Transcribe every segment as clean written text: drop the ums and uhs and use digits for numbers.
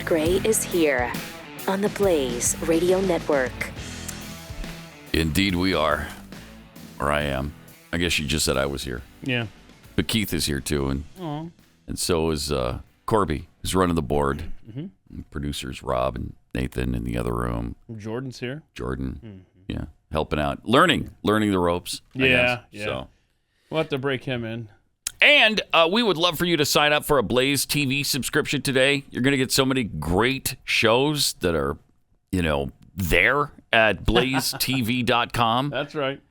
Pat Gray is here on the Blaze Radio Network. Indeed we are. Or I am. I guess you just said I was here. Yeah. But Keith is here too, and so is Corby, who's running the board. Mm-hmm. And producers Rob and Nathan in the other room. Jordan's here. Jordan, yeah, helping out, learning the ropes. Yeah. So we'll have to break him in. And we would love for you to sign up for a Blaze TV subscription today. You're going to get so many great shows that are, there at blazetv.com. That's right.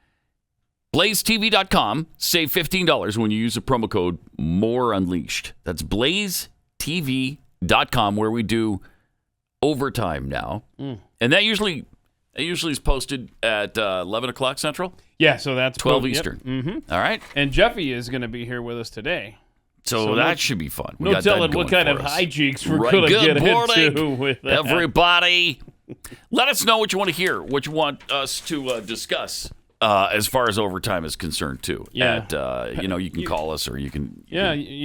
blazetv.com. Save $15 when you use the promo code More Unleashed. That's blazetv.com, where we do overtime now. And that usually is posted at 11 o'clock Central. Yeah, so that's 12 Eastern. Yep. Mm-hmm. All right. And Jeffy is going to be here with us today. So that should be fun. No telling what kind of hijinks we're going to get into with that. Everybody. Let us know what you want to hear, what you want us to discuss as far as overtime is concerned, too. Yeah. You can call us or you can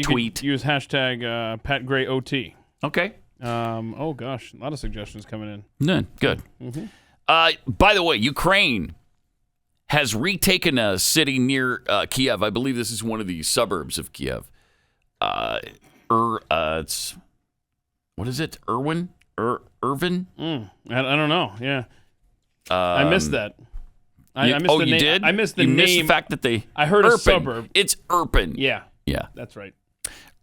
tweet. Can use hashtag PatGrayOT. Okay. Oh, gosh. A lot of suggestions coming in. Good. Mm-hmm. By the way, Ukraine has retaken a city near Kiev. I believe this is one of the suburbs of Kiev. It's what is it? Irvin? I don't know. Yeah, I missed that. I missed the you name. did? I missed the you name. Missed the fact that I heard a suburb. It's Irpin. Yeah, yeah, that's right.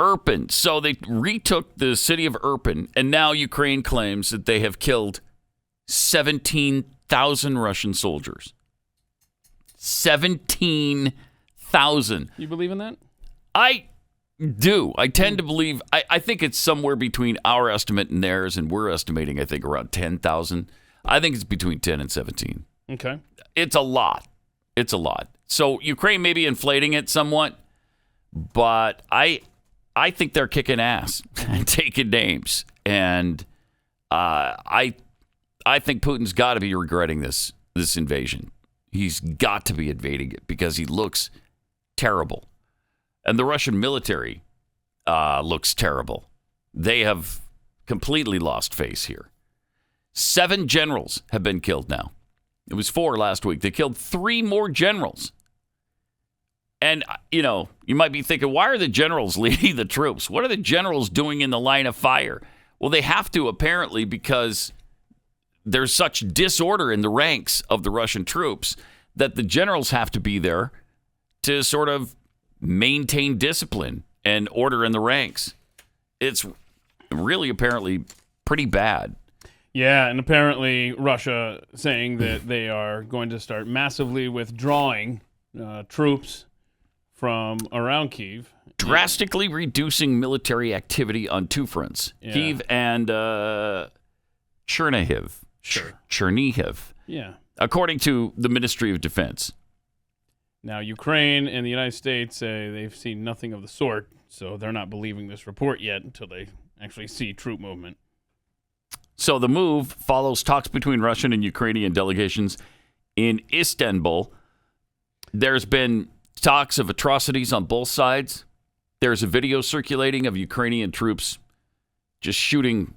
Irpin. So they retook the city of Irpin, and now Ukraine claims that they have killed 17,000 Russian soldiers. 17,000. You believe in that? I do. I tend to believe. I think it's somewhere between our estimate and theirs, and we're estimating, I think, around 10,000. I think it's between 10 and 17. Okay. It's a lot. It's a lot. So Ukraine may be inflating it somewhat, but I think they're kicking ass and taking names. And I think Putin's got to be regretting this invasion. He's got to be invading it because he looks terrible. And the Russian military looks terrible. They have completely lost face here. 7 generals have been killed now. It was 4 last week. They killed 3 more generals. And, you might be thinking, why are the generals leading the troops? What are the generals doing in the line of fire? Well, they have to, apparently, because there's such disorder in the ranks of the Russian troops that the generals have to be there to sort of maintain discipline and order in the ranks. It's really apparently pretty bad. Yeah, and apparently Russia saying that they are going to start massively withdrawing troops from around Kyiv. Drastically reducing military activity on 2 fronts, Kyiv and Chernihiv. Sure. Chernihiv. Yeah. According to the Ministry of Defense. Now, Ukraine and the United States say they've seen nothing of the sort, so they're not believing this report yet until they actually see troop movement. So the move follows talks between Russian and Ukrainian delegations in Istanbul. There's been talks of atrocities on both sides. There's a video circulating of Ukrainian troops just shooting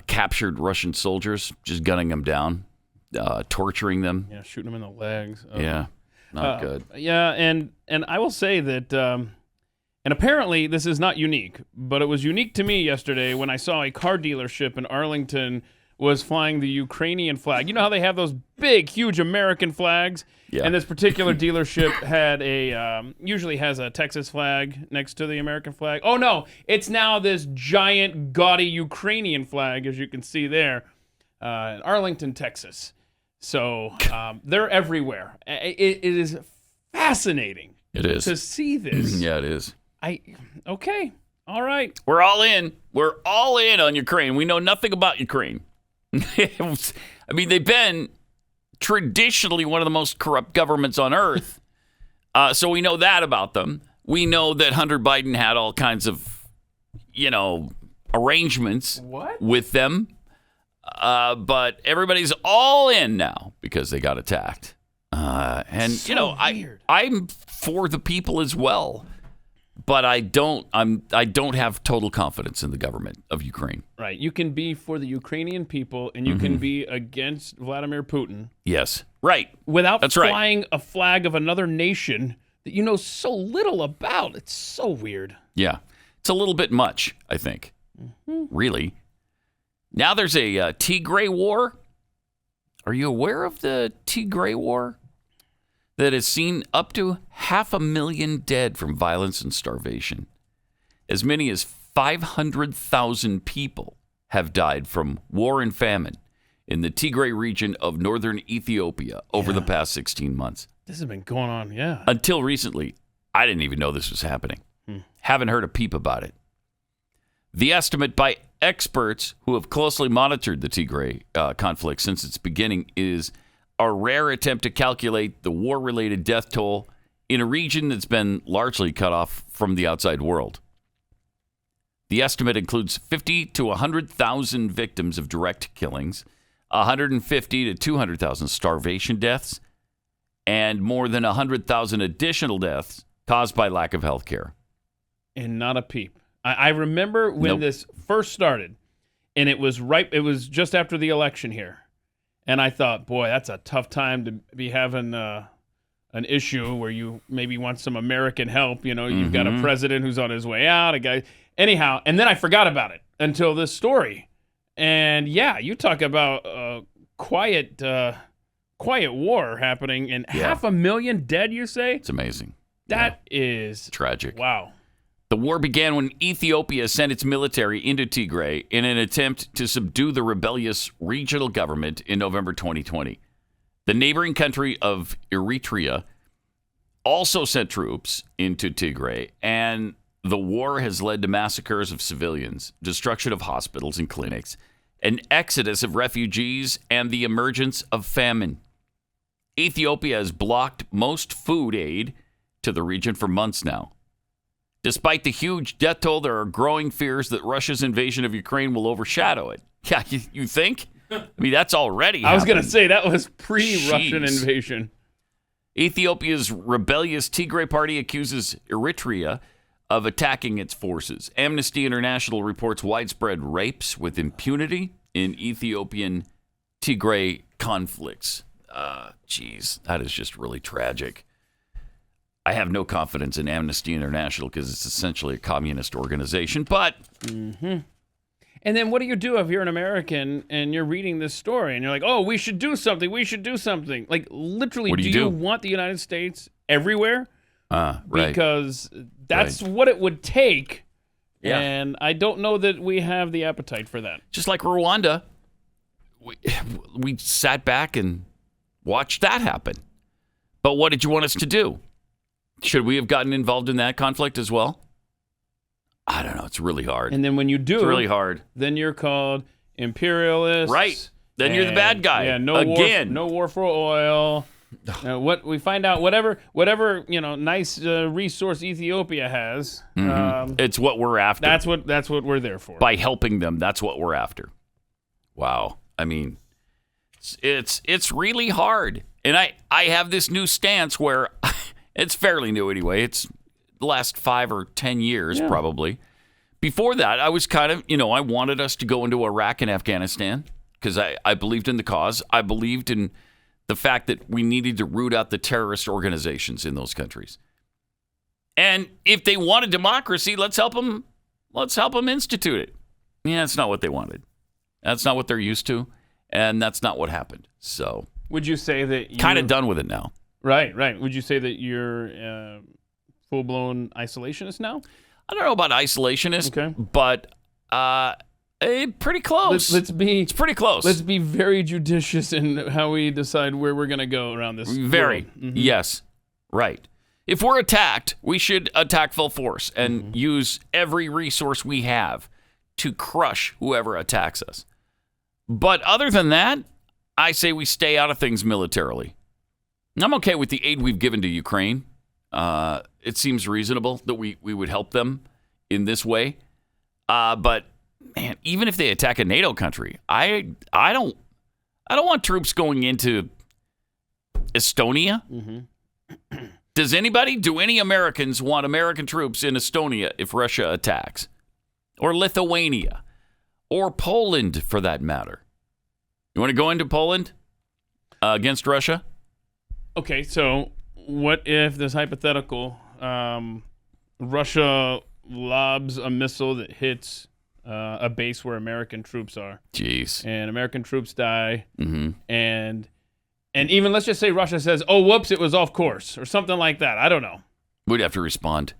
captured Russian soldiers, just gunning them down, torturing them. Yeah, shooting them in the legs. Yeah, not good. Yeah, and I will say that, and apparently this is not unique, but it was unique to me yesterday when I saw a car dealership in Arlington was flying the Ukrainian flag. You know how they have those big, huge American flags? Yeah. And this particular dealership had usually has a Texas flag next to the American flag. Oh, no, it's now this giant, gaudy Ukrainian flag, as you can see there, in Arlington, Texas. So they're everywhere. It is fascinating. It is. To see this. Yeah, it is. Okay. All right. We're all in. We're all in on Ukraine. We know nothing about Ukraine. I mean, they've been traditionally one of the most corrupt governments on earth. So we know that about them. We know that Hunter Biden had all kinds of, arrangements with them. But everybody's all in now because they got attacked. And, so weird. I'm for the people as well. but I don't have total confidence in the government of Ukraine. Right. You can be for the Ukrainian people and you can be against Vladimir Putin. Yes. Right. Without That's flying a flag of another nation that you know so little about. It's so weird. Yeah. It's a little bit much, I think. Really. Now there's a Tigray war. Are you aware of the Tigray war? That has seen up to 500,000 dead from violence and starvation. As many as 500,000 people have died from war and famine in the Tigray region of northern Ethiopia over the past 16 months. This has been going on, yeah. Until recently, I didn't even know this was happening. Haven't heard a peep about it. The estimate by experts who have closely monitored the Tigray conflict since its beginning is a rare attempt to calculate the war-related death toll in a region that's been largely cut off from the outside world. The estimate includes 50 to 100,000 victims of direct killings, 150 to 200,000 starvation deaths, and more than 100,000 additional deaths caused by lack of health care. And not a peep. I remember when this first started, and it was just after the election here. And I thought, boy, that's a tough time to be having an issue where you maybe want some American help. You know, you've got a president who's on his way out, a guy. Anyhow, and then I forgot about it until this story. And yeah, you talk about quiet war happening and 500,000 dead, you say? It's amazing. That is tragic. Wow. The war began when Ethiopia sent its military into Tigray in an attempt to subdue the rebellious regional government in November 2020. The neighboring country of Eritrea also sent troops into Tigray, and the war has led to massacres of civilians, destruction of hospitals and clinics, an exodus of refugees, and the emergence of famine. Ethiopia has blocked most food aid to the region for months now. Despite the huge death toll, there are growing fears that Russia's invasion of Ukraine will overshadow it. Yeah, you think? I mean, that's already happened. I was going to say, that was pre-Russian invasion. Ethiopia's rebellious Tigray party accuses Eritrea of attacking its forces. Amnesty International reports widespread rapes with impunity in Ethiopian Tigray conflicts. Geez, that is just really tragic. I have no confidence in Amnesty International because it's essentially a communist organization, but... And then what do you do if you're an American and you're reading this story and you're like, oh, we should do something, Like, literally, do you want the United States everywhere? Right. Because that's what it would take, and I don't know that we have the appetite for that. Just like Rwanda, we sat back and watched that happen. But what did you want us to do? Should we have gotten involved in that conflict as well? I don't know. It's really hard. And then when you do, it's really hard. Then you're called imperialists. Right. Then you're the bad guy. Yeah. No war for oil. What we find out, whatever nice resource Ethiopia has. It's what we're after. That's what we're there for. By helping them, that's what we're after. Wow. I mean, it's really hard. And I have this new stance where. It's fairly new anyway. It's the last 5 or 10 years, probably. Before that, I was kind of, I wanted us to go into Iraq and Afghanistan because I believed in the cause. I believed in the fact that we needed to root out the terrorist organizations in those countries. And if they wanted democracy, let's help them institute it. Yeah, that's not what they wanted. That's not what they're used to. And that's not what happened. So would you say that you're kind of done with it now? Right. Would you say that you're full-blown isolationist now? I don't know about isolationist, but pretty close. It's pretty close. Let's be very judicious in how we decide where we're going to go around this. Very. Yes. Right. If we're attacked, we should attack full force and use every resource we have to crush whoever attacks us. But other than that, I say we stay out of things militarily. I'm okay with the aid we've given to Ukraine. It seems reasonable that we would help them in this way. But man, even if they attack a NATO country, I don't want troops going into Estonia. Do any Americans want American troops in Estonia if Russia attacks? Or Lithuania? Or Poland, for that matter? You want to go into Poland against Russia? Okay, so what if this hypothetical, Russia lobs a missile that hits a base where American troops are? Jeez. And American troops die. Mm-hmm. And even let's just say Russia says, oh, whoops, it was off course or something like that. I don't know. We'd have to respond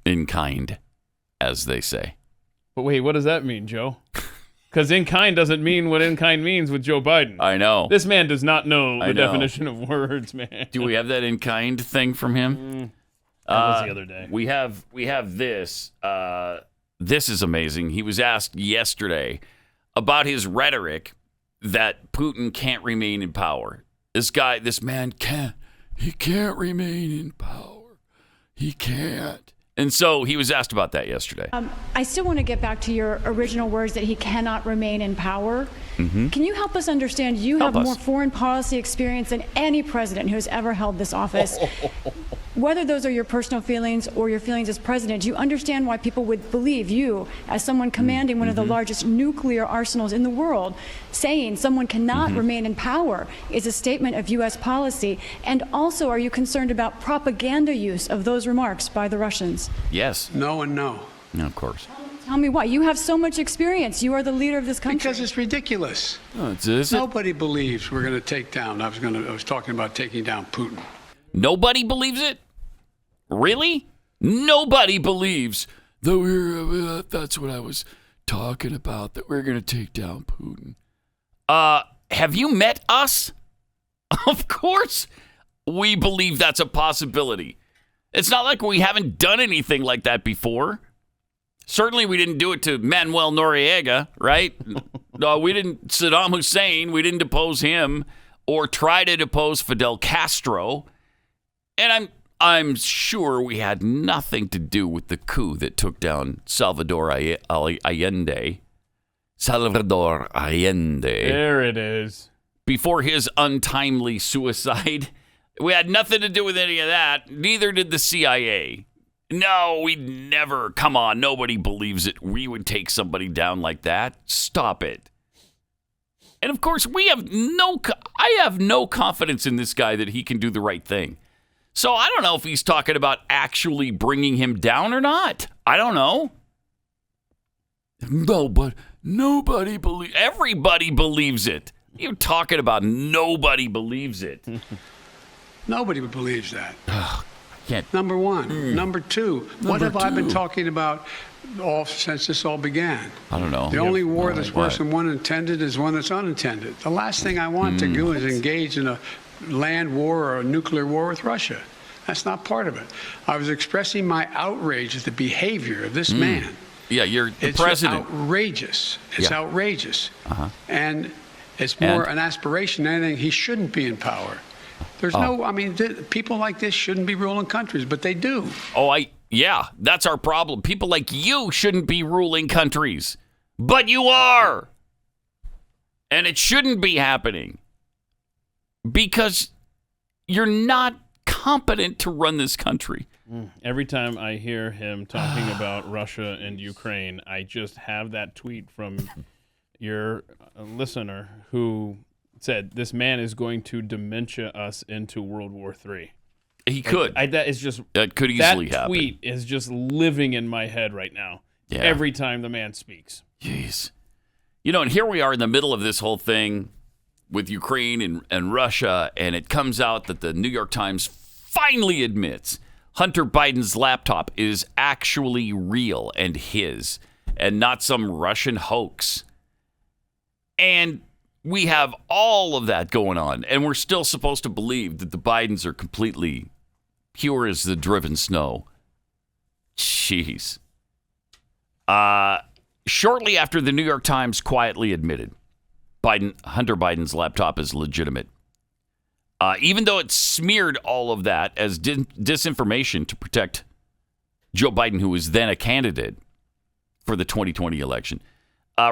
in kind, as they say. But wait, what does that mean, Joe? Because in kind doesn't mean what in kind means with Joe Biden. I know. This man does not know the definition of words, man. Do we have that in kind thing from him? That was the other day. We have this. This is amazing. He was asked yesterday about his rhetoric that Putin can't remain in power. This man can't. He can't remain in power. He can't. And so he was asked about that yesterday. I still want to get back to your original words that he cannot remain in power. Mm-hmm. Can you help us understand? You have more foreign policy experience than any president who has ever held this office. Whether those are your personal feelings or your feelings as president, do you understand why people would believe you, as someone commanding one of the largest nuclear arsenals in the world, saying someone cannot remain in power is a statement of U.S. policy? And also, are you concerned about propaganda use of those remarks by the Russians? Yes. No and no. No, of course. Tell me why. You have so much experience. You are the leader of this country. Because it's ridiculous. Oh, is it? Nobody believes we're going to take down. I was talking about taking down Putin. Nobody believes it? Really? Nobody believes that that's what I was talking about, that we're going to take down Putin. Have you met us? Of course we believe that's a possibility. It's not like we haven't done anything like that before. Certainly we didn't do it to Manuel Noriega, right? No, we didn't. Saddam Hussein, we didn't depose him or try to depose Fidel Castro. And I'm sure we had nothing to do with the coup that took down Salvador Allende. Salvador Allende. There it is. Before his untimely suicide. We had nothing to do with any of that. Neither did the CIA. No, we never. Come on, nobody believes it. We would take somebody down like that. Stop it. And of course, I have no confidence in this guy that he can do the right thing. So I don't know if he's talking about actually bringing him down or not. I don't know. No, but nobody believes. Everybody believes it. You're talking about nobody believes it. Nobody believes that. Can't. Number one. Number two. What have I been talking about since this all began? I don't know. The only war that's worse than one intended is one that's unintended. The last thing I want to do is engage in a land war or a nuclear war with Russia. That's not part of it. I was expressing my outrage at the behavior of this man. Yeah, you're the It's president. outrageous. It's outrageous. And it's And? more an aspiration than anything. He shouldn't be in power. There's people like this shouldn't be ruling countries, but they do. Yeah, that's our problem. People like you shouldn't be ruling countries, but you are. And it shouldn't be happening because you're not competent to run this country. Every time I hear him talking about Russia and Ukraine, I just have that tweet from your listener who said this man is going to dementia us into World War III. He could. That could easily happen. That tweet is just living in my head right now. Yeah. Every time the man speaks. Jeez. And here we are in the middle of this whole thing with Ukraine and Russia, and it comes out that the New York Times finally admits Hunter Biden's laptop is actually real and his, and not some Russian hoax. And we have all of that going on, and we're still supposed to believe that the Bidens are completely pure as the driven snow. Jeez. Shortly after the New York Times quietly admitted Hunter Biden's laptop is legitimate, even though it smeared all of that as disinformation to protect Joe Biden, who was then a candidate for the 2020 election.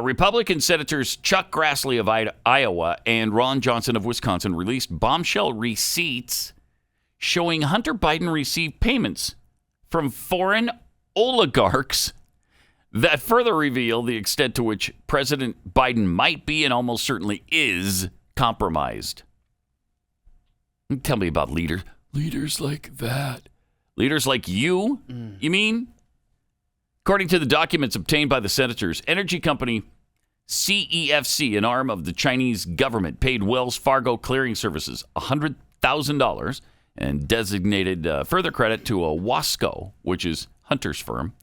Republican Senators Chuck Grassley of Iowa and Ron Johnson of Wisconsin released bombshell receipts showing Hunter Biden received payments from foreign oligarchs that further reveal the extent to which President Biden might be and almost certainly is compromised. Tell me about leaders. Leaders like that. Leaders like you, you mean? According to the documents obtained by the senators, energy company CEFC, an arm of the Chinese government, paid Wells Fargo Clearing Services $100,000 and designated further credit to a Wasco, which is Hunter's firm.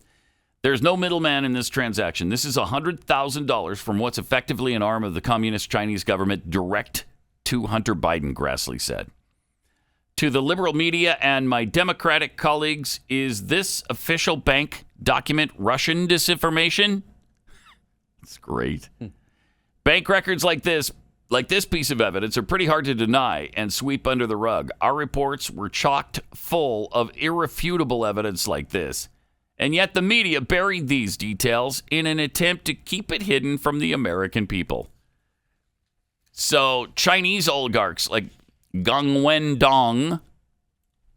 There's no middleman in this transaction. This is $100,000 from what's effectively an arm of the communist Chinese government direct to Hunter Biden, Grassley said. To the liberal media and my Democratic colleagues, is this official bank document Russian disinformation? That's great. Bank records like this piece of evidence are pretty hard to deny and sweep under the rug. Our reports were chocked full of irrefutable evidence like this. And yet the media buried these details in an attempt to keep it hidden from the American people. So Chinese oligarchs like Gang Wendong,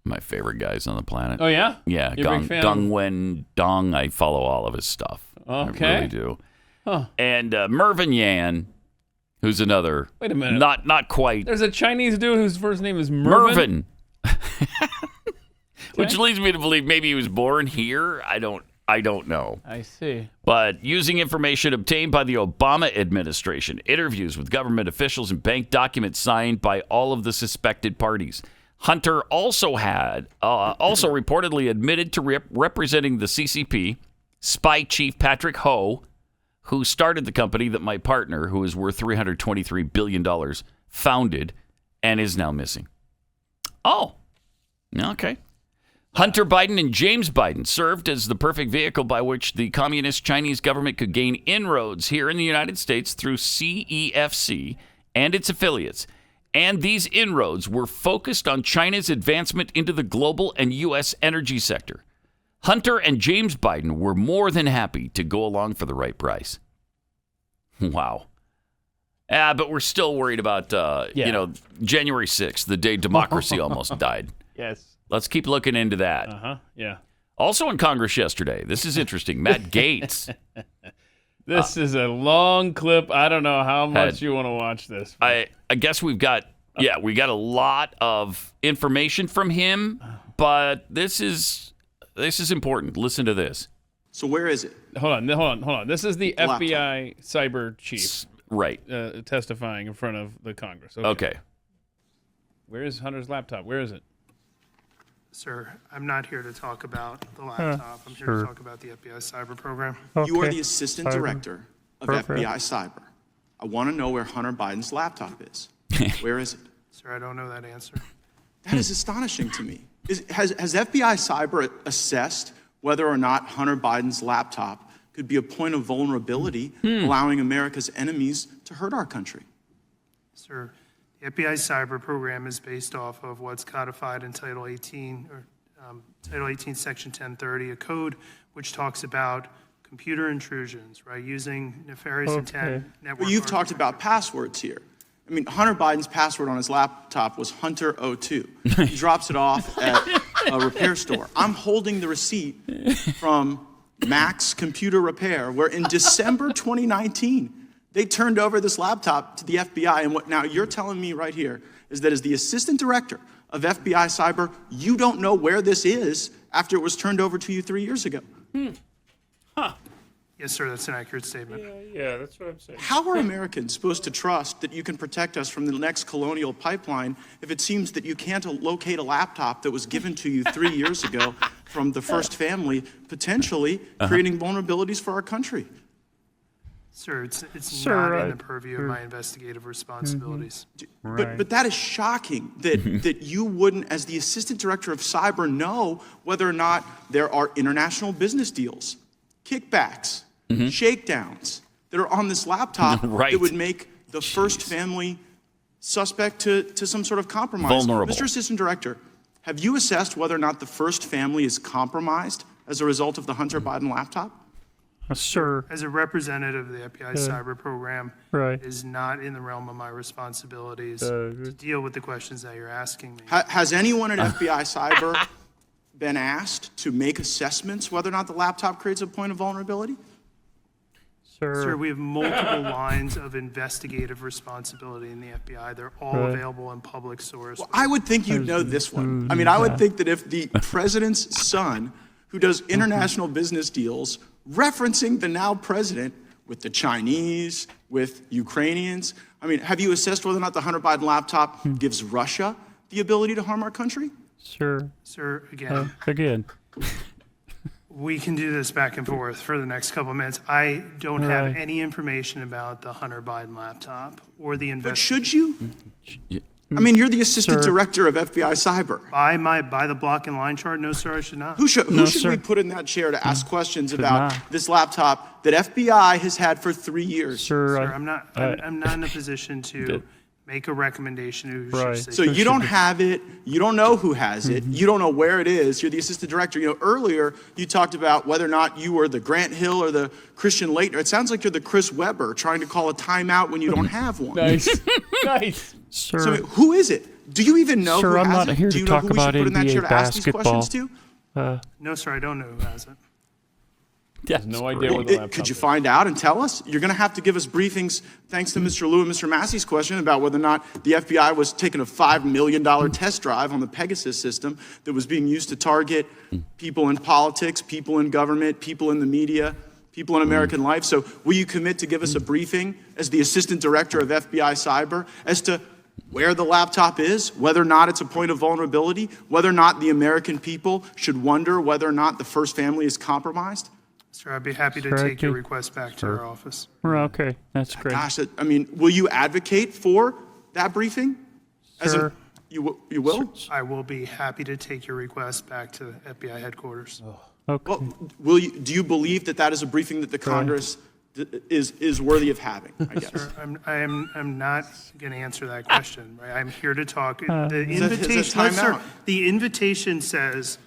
my favorite guys on the planet. Oh, yeah? Yeah, You're a big fan? Gang Wendong. I follow all of his stuff. Okay. I really do. Huh. And Mervyn Yan, who's another. Wait a minute. Not quite. There's a Chinese dude whose first name is Mervyn. Which leads me to believe maybe he was born here. I don't know. I see. But using information obtained by the Obama administration, interviews with government officials, and bank documents signed by all of the suspected parties, Hunter also reportedly admitted to representing the CCP spy chief Patrick Ho, who started the company that my partner, who is worth $323 billion, founded and is now missing. Oh, okay. Hunter Biden and James Biden served as the perfect vehicle by which the communist Chinese government could gain inroads here in the United States through CEFC and its affiliates. And these inroads were focused on China's advancement into the global and U.S. energy sector. Hunter and James Biden were more than happy to go along for the right price. Wow. But we're still worried about, January 6th, the day democracy almost died. Yes. Let's keep looking into that. Yeah. Also in Congress yesterday, this is interesting, Matt Gaetz. This is a long clip. I don't know how much you want to watch this. I guess we got a lot of information from him, but this is important. Listen to this. So where is it? Hold on. This is the FBI cyber chief. Right. Testifying in front of the Congress. Okay. Where is Hunter's laptop? Where is it? Sir, I'm not here to talk about the laptop. I'm here to talk about the FBI cyber program. Okay. You are the assistant director of FBI cyber. I want to know where Hunter Biden's laptop is. Where is it? Sir, I don't know that answer. That is astonishing to me. Has FBI cyber assessed whether or not Hunter Biden's laptop could be a point of vulnerability, allowing America's enemies to hurt our country? Sir, the FBI cyber program is based off of what's codified in Title 18, Title 18, Section 1030, a code which talks about computer intrusions, right, using nefarious intent. But you've talked about passwords here. I mean, Hunter Biden's password on his laptop was Hunter02. He drops it off at a repair store. I'm holding the receipt from Max Computer Repair, where in December 2019, they turned over this laptop to the FBI. And what now you're telling me right here is that as the assistant director of FBI cyber, you don't know where this is after it was turned over to you 3 years ago. Yes, sir, that's an accurate statement. Yeah, that's what I'm saying. How are Americans supposed to trust that you can protect us from the next colonial pipeline if it seems that you can't locate a laptop that was given to you 3 years ago from the first family, potentially creating vulnerabilities for our country? Sir, it's not in the purview of my investigative responsibilities. But that is shocking that you wouldn't, as the assistant director of cyber, know whether or not there are international business deals, kickbacks, shakedowns that are on this laptop that would make the first family suspect to some sort of compromise. Vulnerable. Mr. Assistant Director, have you assessed whether or not the first family is compromised as a result of the Hunter Biden laptop? Sir. As a representative of the FBI cyber program, Right. it is not in the realm of my responsibilities to deal with the questions that you're asking me. Has anyone at FBI Cyber been asked to make assessments whether or not the laptop creates a point of vulnerability? Sir, we have multiple lines of investigative responsibility in the FBI. They're all available in public source. Well, I would think you'd know this one. I mean, I would think that if the president's son, who does international business deals, referencing the now president with the Chinese, with Ukrainians, I mean, have you assessed whether or not the Hunter Biden laptop gives Russia the ability to harm our country? Sir, again. We can do this back and forth for the next couple of minutes. I don't have any information about the Hunter Biden laptop or the investigation. But should you? I mean, you're the assistant director of FBI Cyber. By the block and line chart, no, sir, I should not. Who should we put in that chair to ask questions about this laptop that FBI has had for 3 years? Sir, I'm not in a position to make a recommendation who should say. So you don't have it, you don't know who has it, you don't know where it is, you're the assistant director. You know, earlier you talked about whether or not you were the Grant Hill or the Christian Leitner. It sounds like you're the Chris Webber trying to call a timeout when you don't have one. Nice. Nice. Sir. So who is it? Do you even know who has it? I'm not here to talk about NBA basketball. No, sir, I don't know who has it. Has no idea where the laptop Could you find out and tell us? You're going to have to give us briefings, thanks to Mr. Liu and Mr. Massey's question about whether or not the FBI was taking a $5 million test drive on the Pegasus system that was being used to target people in politics, people in government, people in the media, people in American life. So will you commit to give us a briefing as the assistant director of FBI Cyber as to where the laptop is, whether or not it's a point of vulnerability, whether or not the American people should wonder whether or not the first family is compromised? Sir, I'd be happy to take your request back to our office. Okay, that's great. Gosh, I mean, will you advocate for that briefing? Sir. You will? I will be happy to take your request back to FBI headquarters. Okay. Well, do you believe that is a briefing that the Congress is worthy of having, I guess? Sir, I'm not going to answer that question. Right? I'm here to talk. The invitation says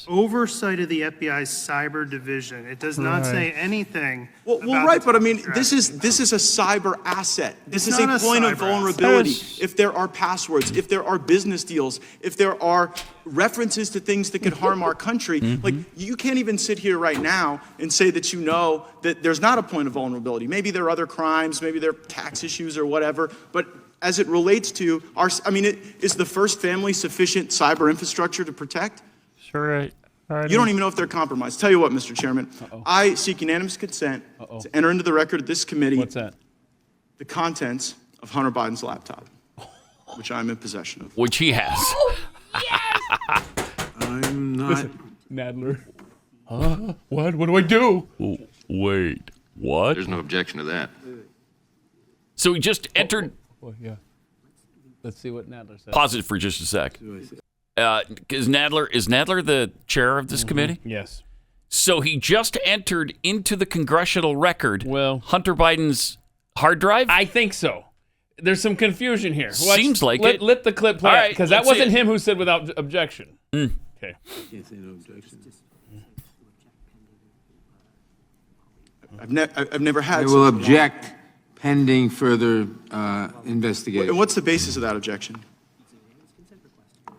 oversight of the FBI's cyber division. It does not say anything. Well, right, but I mean, this is a cyber asset. This is a point of vulnerability. If there are passwords, if there are business deals, if there are references to things that could harm our country, like you can't even sit here right now and say that you know that there's not a point of vulnerability. Maybe there are other crimes, maybe there are tax issues or whatever, but as it relates to is the first family sufficient cyber infrastructure to protect? Sure, you don't even know if they're compromised. Tell you what, Mr. Chairman, I seek unanimous consent to enter into the record of this committee the contents of Hunter Biden's laptop, which I'm in possession of. Which he has. I'm not. Listen, Nadler. What? What do I do? Wait, what? There's no objection to that. So he just entered. Yeah. Let's see what Nadler says. Pause it for just a sec. Is Nadler the chair of this committee? Yes. So he just entered into the congressional record Hunter Biden's hard drive? I think so. There's some confusion here. Seems like it. Let the clip play because that wasn't him who said without objection. Okay. Can't say no objection. I've never had. I will object pending further investigation. And what's the basis of that objection?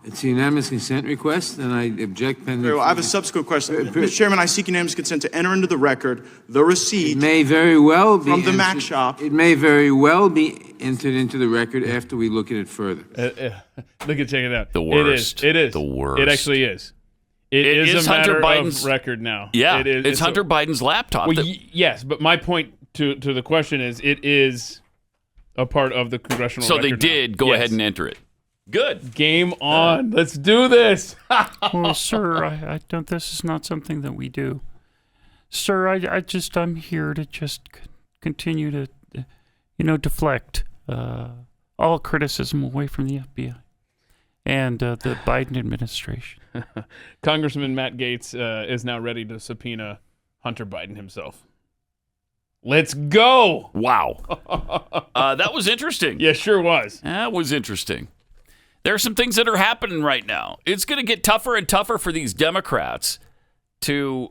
It's a unanimous consent request, and I object pending. Very well, I have a subsequent question. Mr. Chairman, I seek unanimous consent to enter into the record the receipt. It may very well be from the Mac shop. It may very well be entered into the record after we look at it further. Check it out. The worst. It is. The worst. It actually is. It is a Hunter matter Biden's of record now. Yeah, it's Hunter Biden's laptop. Well, yes, but my point to the question is, it is a part of the congressional. So record they did go ahead and enter it. Good. Game on. Let's do this. Well, sir, I don't. This is not something that we do, sir. I'm here to just continue to, deflect all criticism away from the FBI and the Biden administration. Congressman Matt Gaetz is now ready to subpoena Hunter Biden himself. Let's go. Wow. That was interesting. Yeah, sure was. That was interesting. There are some things that are happening right now. It's going to get tougher and tougher for these Democrats to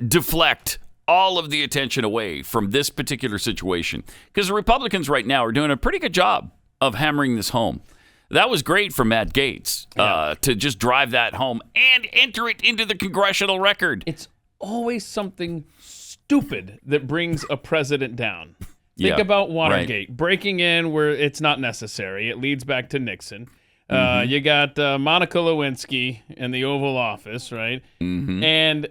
deflect all of the attention away from this particular situation. Because the Republicans right now are doing a pretty good job of hammering this home. That was great for Matt Gaetz to just drive that home and enter it into the congressional record. It's always something stupid that brings a president down. Think about Watergate, breaking in where it's not necessary. It leads back to Nixon. You got Monica Lewinsky in the Oval Office, right? And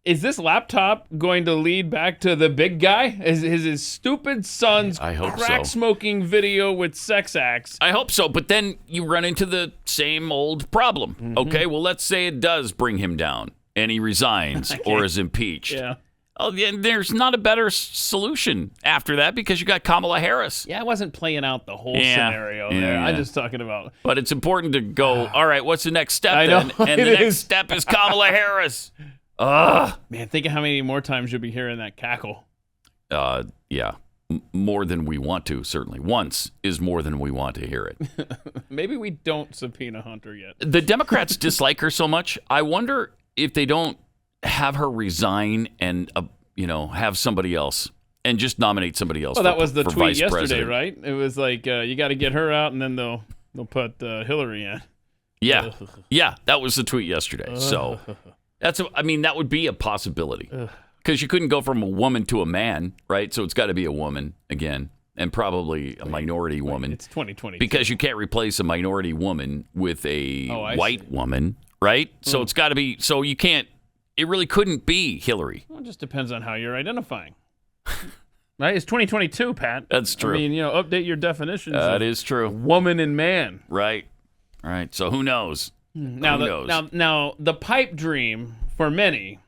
is this laptop going to lead back to the big guy? Is his stupid son's crack-smoking video with sex acts? I hope so, but then you run into the same old problem. Okay, well, let's say it does bring him down, and he resigns or is impeached. Oh, there's not a better solution after that because you got Kamala Harris. Yeah, I wasn't playing out the whole scenario there. I'm just talking about... But it's important to go, all right, what's the next step then? And the next step is Kamala Harris. Man, think of how many more times you'll be hearing that cackle. Yeah. More than we want to, certainly. Once is more than we want to hear it. Maybe we don't subpoena Hunter yet. The Democrats dislike her so much. I wonder if they don't have her resign and, have somebody else and just nominate somebody else. Well, that was the for tweet vice yesterday, president. right? It was like, you got to get her out, and then they'll put Hillary in. Yeah. Yeah, that was the tweet yesterday. So... that would be a possibility because you couldn't go from a woman to a man, right? So it's got to be a woman again, and probably a minority woman. It's 2020 because you can't replace a minority woman with a white woman, right? So it's got to be. So you can't. It really couldn't be Hillary. Well, it just depends on how you're identifying. Right? It's 2022, Pat. That's true. I mean, update your definitions. That is true. Woman and man. Right. So who knows? Now the pipe dream for many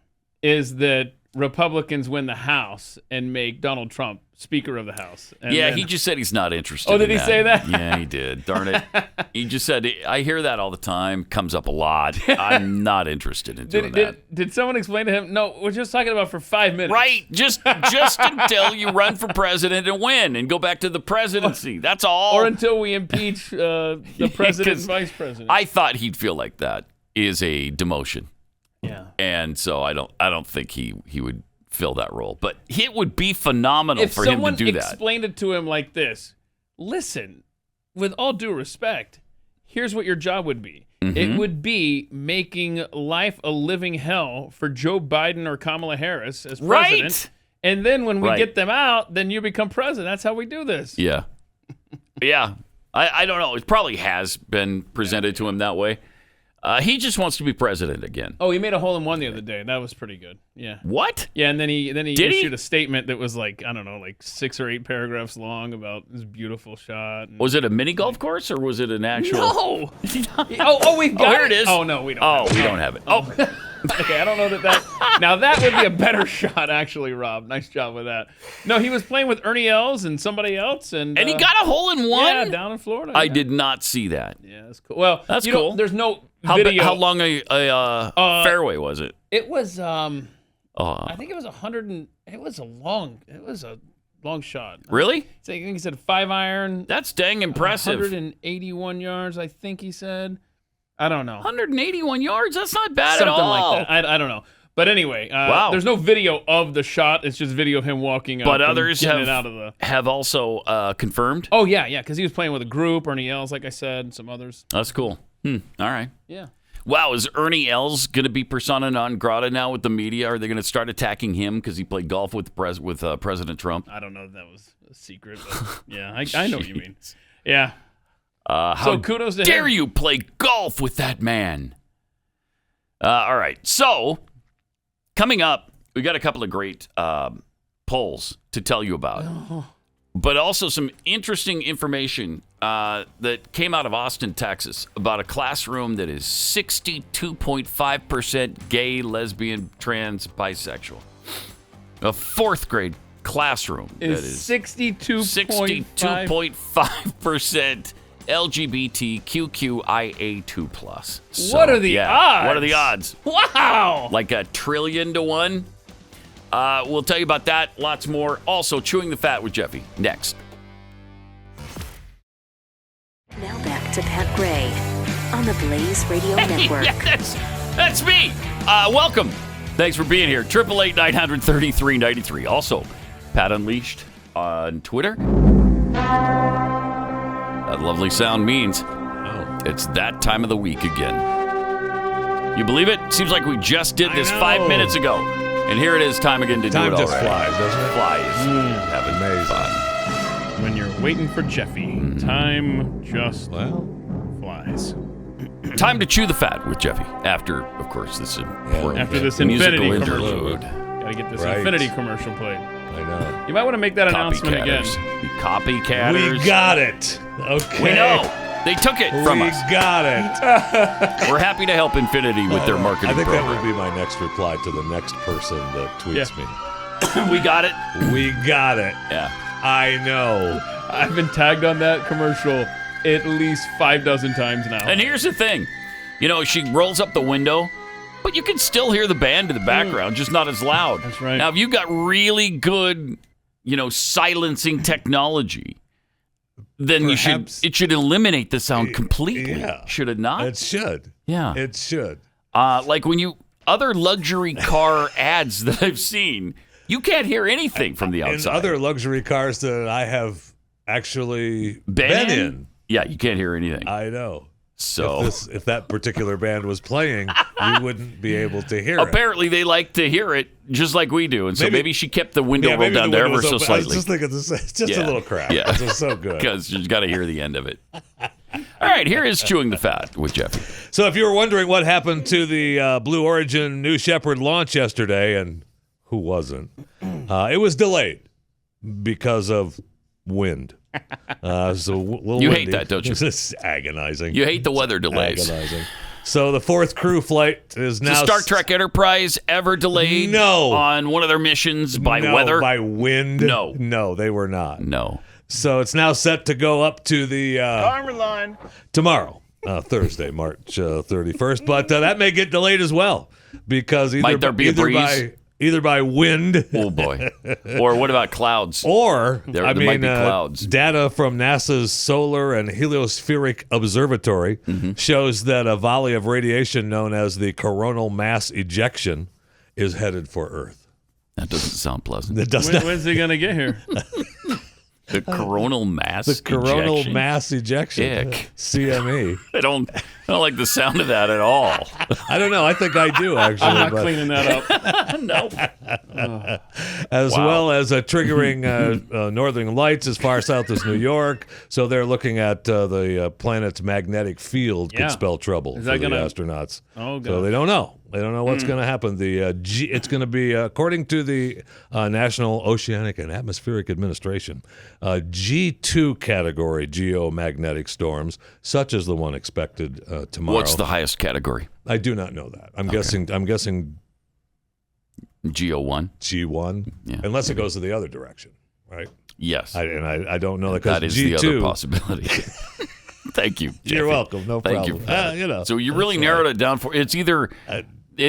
is that Republicans win the House and make Donald Trump Speaker of the House. And he just said he's not interested. Oh, did he say that? Yeah, he did. Darn it. He just said, I hear that all the time. Comes up a lot. I'm not interested in doing that. Did someone explain to him, no, we're just talking about for 5 minutes. Right. Just until you run for president and win and go back to the presidency. That's all. Or until we impeach the president and vice president. I thought he'd feel like that is a demotion. Yeah. And so I don't think he would fill that role. But it would be phenomenal for him to do that. If someone explained it to him like this, listen, with all due respect, here's what your job would be. It would be making life a living hell for Joe Biden or Kamala Harris as president. Right. And then when we get them out, then you become president. That's how we do this. Yeah. Yeah. I don't know. It probably has been presented to him that way. He just wants to be president again. Oh, he made a hole-in-one the other day. That was pretty good. Yeah. What? Yeah, and then he issued a statement that was like, I don't know, like 6 or 8 paragraphs long about this beautiful shot. Was it a mini golf course or was it an actual? No. We've got here it is. Oh no, we don't. Oh, we don't have it. Oh. Okay, I don't know that. Now that would be a better shot, actually, Rob. Nice job with that. No, he was playing with Ernie Els and somebody else, and he got a hole-in-one. Yeah, down in Florida. I did not see that. Yeah, that's cool. Well, that's cool. There's no video. How long a fairway was it? It was. I think it was 100. It was a long shot. Really? I think he said 5-iron. That's dang impressive. 181 yards, I think he said. I don't know. 181 yards? That's not bad Something at all. Like that. I don't know. But anyway, wow. There's no video of the shot. It's just video of him walking up. But others have also confirmed? Oh, yeah, because he was playing with a group, Ernie Els, like I said, and some others. That's cool. All right. Yeah. Wow, is Ernie Els going to be persona non grata now with the media? Are they going to start attacking him because he played golf with President Trump? I don't know if that was a secret, but yeah, I know what you mean. Yeah. How kudos to dare him. you play golf with that man? All right. So, coming up, we got a couple of great polls to tell you about, but also some interesting information that came out of Austin, Texas, about a classroom that is 62.5% gay, lesbian, trans, bisexual. A 4th grade classroom that is 62.5% LGBTQIA2+. So, what are the odds? What are the odds? Wow! Like 1 trillion to 1. We'll tell you about that. Lots more. Also, Chewing the Fat with Jeffy. Next. Now back to Pat Gray on the Blaze Radio Network. Yeah, that's me. Welcome. Thanks for being here. 888-900-3393. Also, Pat Unleashed on Twitter. That lovely sound means it's that time of the week again. You believe it? Seems like we just did this 5 minutes ago. And here it is, time again to do it already. Time just flies, doesn't it? Flies. Having Amazing. fun. When you're waiting for Jeffy, time just flies. Time to chew the fat with Jeffy. After, of course, this After this musical Infinity interlude. Gotta get this Right. Infinity commercial played. I know. You might want to make that announcement again. You copycatters. We got it. Okay. We know. They took it from us. We got it. We're happy to help Infinity with their marketing I think program. that would be my next reply to the next person that tweets me. We got it. We got it. Yeah. I know. I've been tagged on that commercial at least 6 times now. And here's the thing. You know, she rolls up the window, but you can still hear the band in the background, just not as loud. That's right. Now, if you've got really good, silencing technology, then Perhaps- it should eliminate the sound completely. Yeah. Should it not? It should. Yeah. It should. Like when other luxury car ads that I've seen, you can't hear anything from the outside. In other luxury cars that I have actually been in? Yeah, you can't hear anything. I know. So If that particular band was playing, you wouldn't be able to hear it. apparently they like to hear it just like we do, and so maybe she kept the window rolled maybe down the there window ever was so open. I was slightly. just thinking this. It's just a little crack. Yeah. This is so good. Because you've got to hear the end of it. All right, here is Chewing the Fat with Jeffy. So if you were wondering what happened to the Blue Origin New Shepard launch yesterday, and who wasn't, it was delayed because of wind. So a little You windy. hate that, don't you? It's agonizing. You hate the weather delays. Agonizing. So the fourth crew flight is now Is the Star Trek Enterprise ever delayed No. on one of their missions by weather? By wind? No, they were not. No. So it's now set to go up to the Armor line. tomorrow, Thursday, March 31st. But that may get delayed as well because Might there be a breeze? Either by wind. Oh, boy. Or what about clouds? Or, There might be clouds. Data from NASA's Solar and Heliospheric Observatory shows that a volley of radiation known as the coronal mass ejection is headed for Earth. That doesn't sound pleasant. It does not. When's he going to get here? The coronal mass The coronal ejection? mass ejection. Ick. CME. I don't like the sound of that at all. I don't know. I think I do, actually. I'm not but- cleaning that up. No. as Wow. well as triggering northern lights as far south as New York. So they're looking at the planet's magnetic field could Yeah. spell trouble Is for that the gonna- astronauts. Oh, God. So they don't know. They don't know what's going to happen. It's going to be, according to the National Oceanic and Atmospheric Administration, G2 category geomagnetic storms, such as the one expected tomorrow. What's the highest category? I do not know that. I'm guessing GO1? G1, Yeah, unless it goes to the other direction, right? Yes. I don't know that That because is G2. the other possibility. Thank you, You're Jeffy. welcome. No Thank problem. you. So you really narrowed it down for it's either it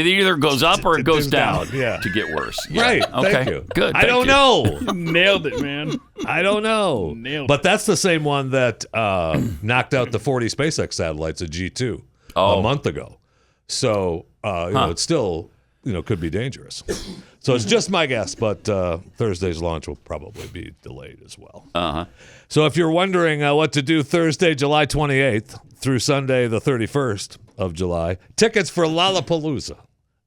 either goes up or it goes down to get worse. Yeah. Right. Okay. Thank you. Good. I Thank don't you. know. Nailed it, man. I don't know. Nailed But that's the same one that knocked out the 40 SpaceX satellites at G2 a month ago. So it's still could be dangerous. So it's just my guess, but Thursday's launch will probably be delayed as well. Uh-huh. So if you're wondering what to do Thursday, July 28th through Sunday, the 31st of July, tickets for Lollapalooza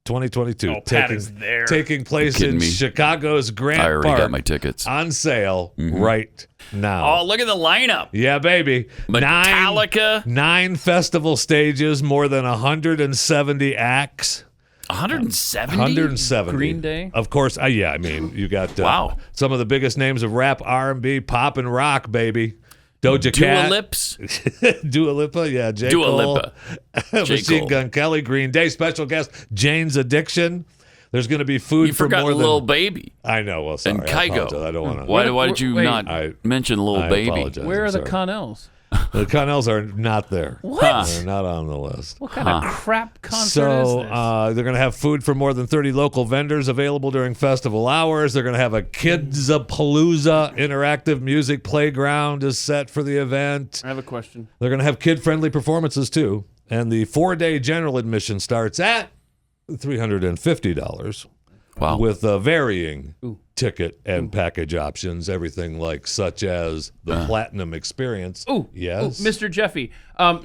2022 Oh, Pat is there. taking place kidding in me? Chicago's Grant I already Park got my tickets. on sale right now. Oh, look at the lineup. Yeah, baby. Metallica. Nine festival stages, more than 170 acts. 170? 170. Green Day? Of course. I mean, you got Wow. some of the biggest names of rap, R&B, pop, and rock, baby. Doja Dua Cat. Lips. Dua Lipa, yeah. J. Dua Cole. Lipa. J. Machine Cole. Gun Kelly, Green Day. Special guest, Jane's Addiction. There's going to be food You for forgot more than... Lil Baby I know. Well, sorry. and I Kygo. apologize. I don't want to... Why did you Wait. not mention Lil I Baby? apologize. Where I'm are the sorry. Connells? The Connells are not there. What? They're not on the list. What kind of crap concert So is this? they're going to have food for more than 30 local vendors available during festival hours. They're going to have a Kids-a-Palooza interactive music playground is set for the event. I have a question. They're going to have kid-friendly performances too. And the 4-day general admission starts at $350. Wow. With varying ticket and package options, everything like such as the Platinum Experience. Yes. Mr. Jeffy,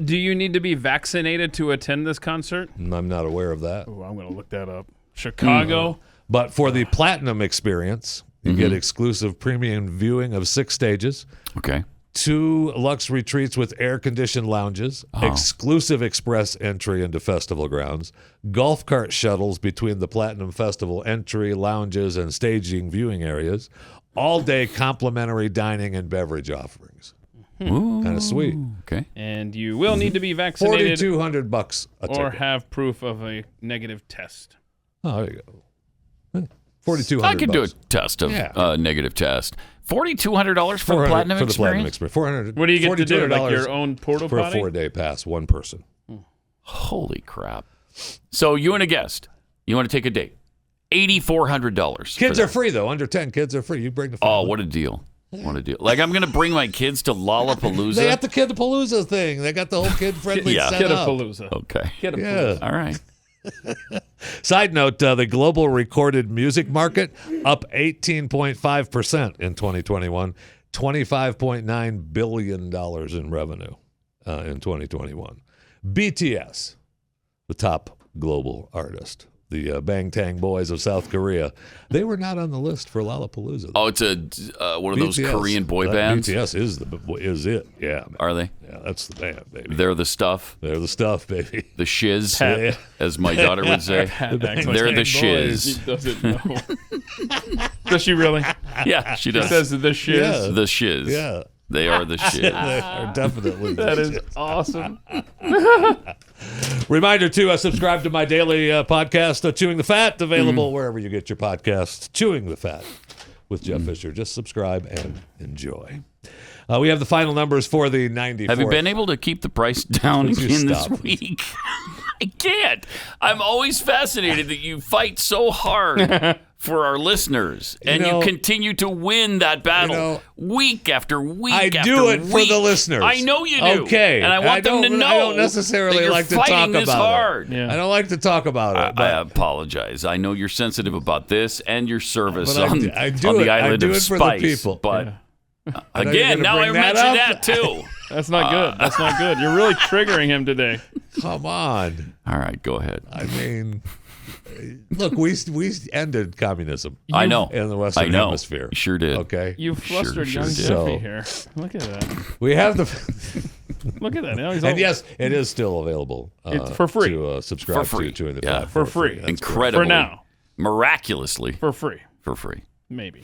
do you need to be vaccinated to attend this concert? I'm not aware of that. I'm going to look that up. Chicago. But for the Platinum Experience, you get exclusive premium viewing of 6 stages. Okay. 2 luxe retreats with air-conditioned lounges, exclusive express entry into festival grounds, golf cart shuttles between the Platinum Festival entry, lounges, and staging viewing areas, all-day complimentary dining and beverage offerings. Kind of sweet. Okay. And you will need to be vaccinated $4,200 a or ticket. have proof of a negative test. Oh, there you go. $4,200. I could do a test of negative test. $4,200 for the Platinum Experience? $400. What do you get to do? Like your own porta for potty? a 4-day pass, one person. Holy crap. So you and a guest, you want to take a date. $8,400. Kids are free, though. Under 10 kids are free. You bring the family. Oh, what a deal. What a deal. Like, I'm going to bring my kids to Lollapalooza. They got the Kidapalooza thing. They got the whole kid-friendly setup. Kidapalooza. Okay. Kidapalooza. All right. Side note, the global recorded music market up 18.5% in 2021, $25.9 billion in revenue in 2021. BTS, the top global artist, the Bangtan Boys of South Korea, they were not on the list for Lollapalooza. Oh, it's one of those BTS, Korean boy bands? BTS is it, yeah. Man. Are they? Yeah, that's the band, baby. They're the stuff? They're the stuff, baby. The shiz, Yeah. as my daughter would say. They're the shiz. He doesn't know. Does she really? Yeah, she does. She says the shiz. Yeah. The shiz. Yeah. They are the shiz. They are definitely the That is shiz. awesome. Reminder to subscribe to my daily podcast, Chewing the Fat, available wherever you get your podcasts. Chewing the Fat with Jeff Fisher. Just subscribe and enjoy. We have the final numbers for the 94th. Have you been able to keep the price down Would you again this stop? week? I can't. I'm always fascinated that you fight so hard for our listeners, and you continue to win that battle week after week I after do it week. for the listeners. I know you do. Okay. And I want them to know I don't necessarily that you're like to fighting talk this about hard. it. Yeah. I don't like to talk about it. I But apologize. I know you're sensitive about this and your service But on, I do on it. the I island do of it for spice. the people. But I know you're again, gonna now I bring that mentioned up. that too. That's not good. That's not good. You're really triggering him today. Come on. All right, go ahead. I mean, look, we ended communism. I know. In the Western Hemisphere. You sure did. Okay. You flustered young did. Jeffy here. Look at that. We have the. Look at that. Now he's all, And yes, it is still available It's for free. to subscribe For free. to Chewing the Yeah. Fat For free. That's Incredibly. For now. Miraculously. for free. For free. Maybe.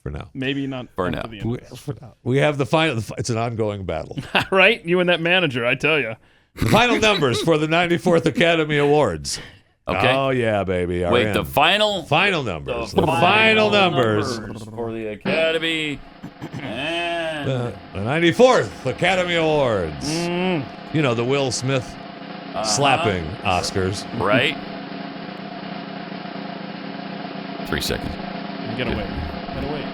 for now. Maybe not For up now. to the end. We have the final. It's an ongoing battle. Right? You and that manager, I tell you. The final numbers for the 94th Academy Awards. Okay. Oh yeah, baby. Wait, RN. the final numbers. The final numbers. for the Academy. And The 94th Academy Awards. You know, the Will Smith slapping Oscars. right? 3 seconds. You gotta wait. Gotta wait.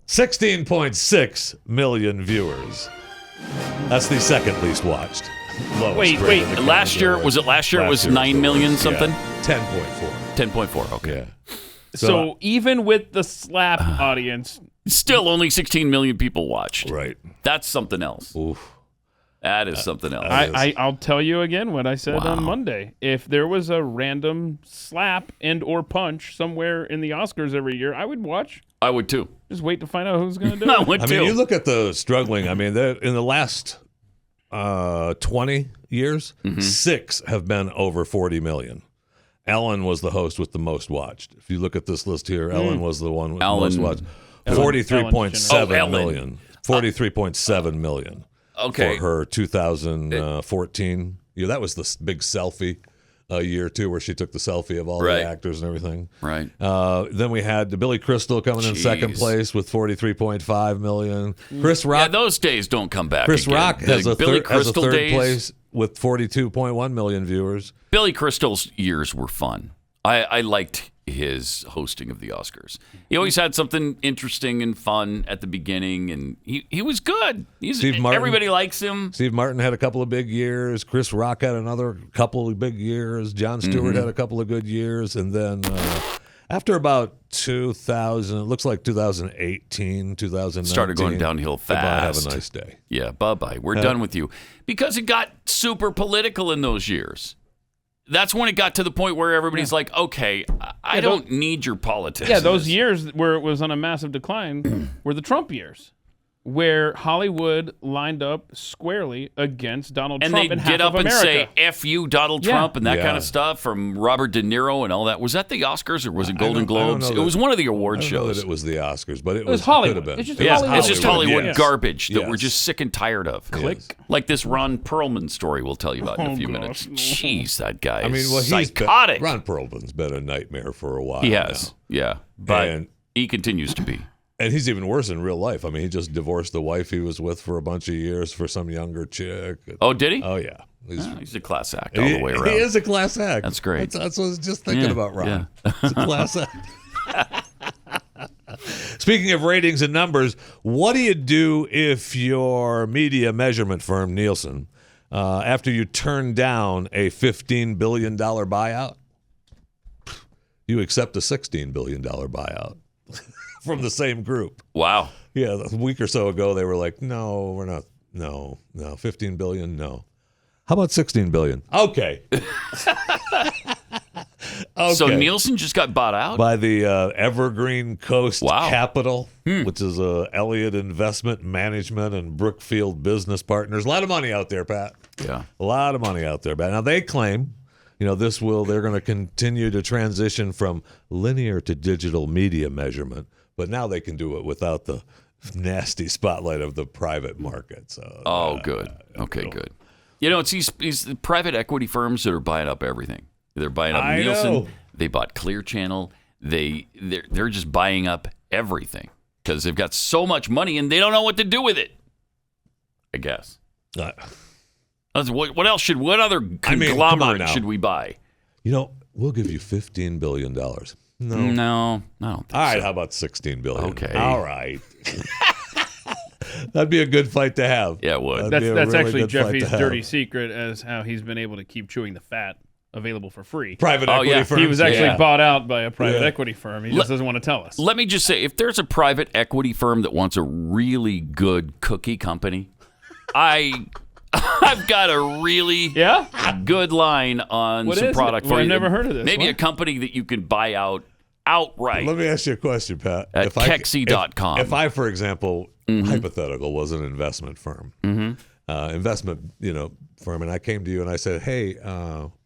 16.6 million viewers. That's the second least watched. Lowest Wait, rated wait. Academy Last year, Awards. was it last year? It was year 9 the million worst. something? Yeah, 10.4. 10.4. Okay. Yeah. So even with the slap audience, Still only 16 million people watched. Right. That's something else. Oof. That is something else. I'll tell you again what I said Wow. on Monday. If there was a random slap and or punch somewhere in the Oscars every year, I would watch. I would too. Just wait to find out who's going to do I it. would I too. mean, you look at the struggling. I mean, in the last 20 years, 6 have been over 40 million. Ellen was the host with the most watched. If you look at this list here, Ellen was the one with the most watched. 43.7 million. 43.7 million. Okay. For her 2014. Yeah, that was the big selfie year too, where she took the selfie of all Right. the actors and everything. Right. Then we had the Billy Crystal coming in second Jeez. place with 43.5 million. Chris Rock. Yeah, those days don't come back. Chris again. Rock has The a, Billy has a Crystal third days. place with 42.1 million viewers. Billy Crystal's years were fun. I liked his hosting of the Oscars. He always had something interesting and fun at the beginning, and he was good. Everybody likes him. Steve Martin had a couple of big years. Chris Rock had another couple of big years. Jon Stewart had a couple of good years. And then after about 2000, it looks like 2018, 2019. Started going downhill fast. Goodbye, have a nice day. Yeah, bye-bye. We're done with you. Because it got super political in those years. That's when it got to the point where everybody's like, okay, I don't need your politics. Yeah, those years where it was on a massive decline were the Trump years, where Hollywood lined up squarely against Donald Trump and get half up of and America. say, F you, Donald Trump, and that kind of stuff from Robert De Niro and all that. Was that the Oscars or was it Golden Globes? It was one of the award shows. I don't know that it was the Oscars, but it was Hollywood. Could have been. It's just It's just Hollywood garbage that Yes. we're just sick and tired of. Click. Like this Ron Perlman story we'll tell you about in a few minutes. Jeez, that guy is psychotic. Ron Perlman's been a nightmare for a while. He has, now. but he continues to be. And he's even worse in real life. I mean, he just divorced the wife he was with for a bunch of years for some younger chick. Oh, did he? Oh, yeah. He's a class act all the way around. He is a class act. That's great. That's what I was just thinking about, Ron. Yeah. It's a class act. Speaking of ratings and numbers, what do you do if your media measurement firm, Nielsen, after you turn down a $15 billion buyout, you accept a $16 billion buyout from the same group? Wow. Yeah, a week or so ago, they were like, no, we're not. No, 15 billion, no. How about 16 billion? Okay. So Nielsen just got bought out? By the Evergreen Coast Capital, which is Elliott Investment Management and Brookfield Business Partners. A lot of money out there, Pat. Yeah. A lot of money out there, Pat. Now, they claim, they're going to continue to transition from linear to digital media measurement, but now they can do it without the nasty spotlight of the private market. So, good. Okay, good. It's these private equity firms that are buying up everything. They're buying up Nielsen. Know. They bought Clear Channel. They're just buying up everything because they've got so much money and they don't know what to do with it. I guess. What else what other conglomerate should we buy? We'll give you $15 billion. No, I don't think All right, so. how about $16 billion? Okay. All right. That'd be a good fight to have. Yeah, it would. That's actually Jeffy's dirty secret as how he's been able to keep chewing the fat available for free. Private equity firms. He was actually bought out by a private equity firm. He just doesn't want to tell us. Let me just say, if there's a private equity firm that wants a really good cookie company, I've got a really good line on some product for you. I've never heard of this. Maybe a company that you can buy out outright. Let me ask you a question, Pat. At Kexi.com. If I, for example, hypothetical, was an investment firm, firm, and I came to you and I said, hey,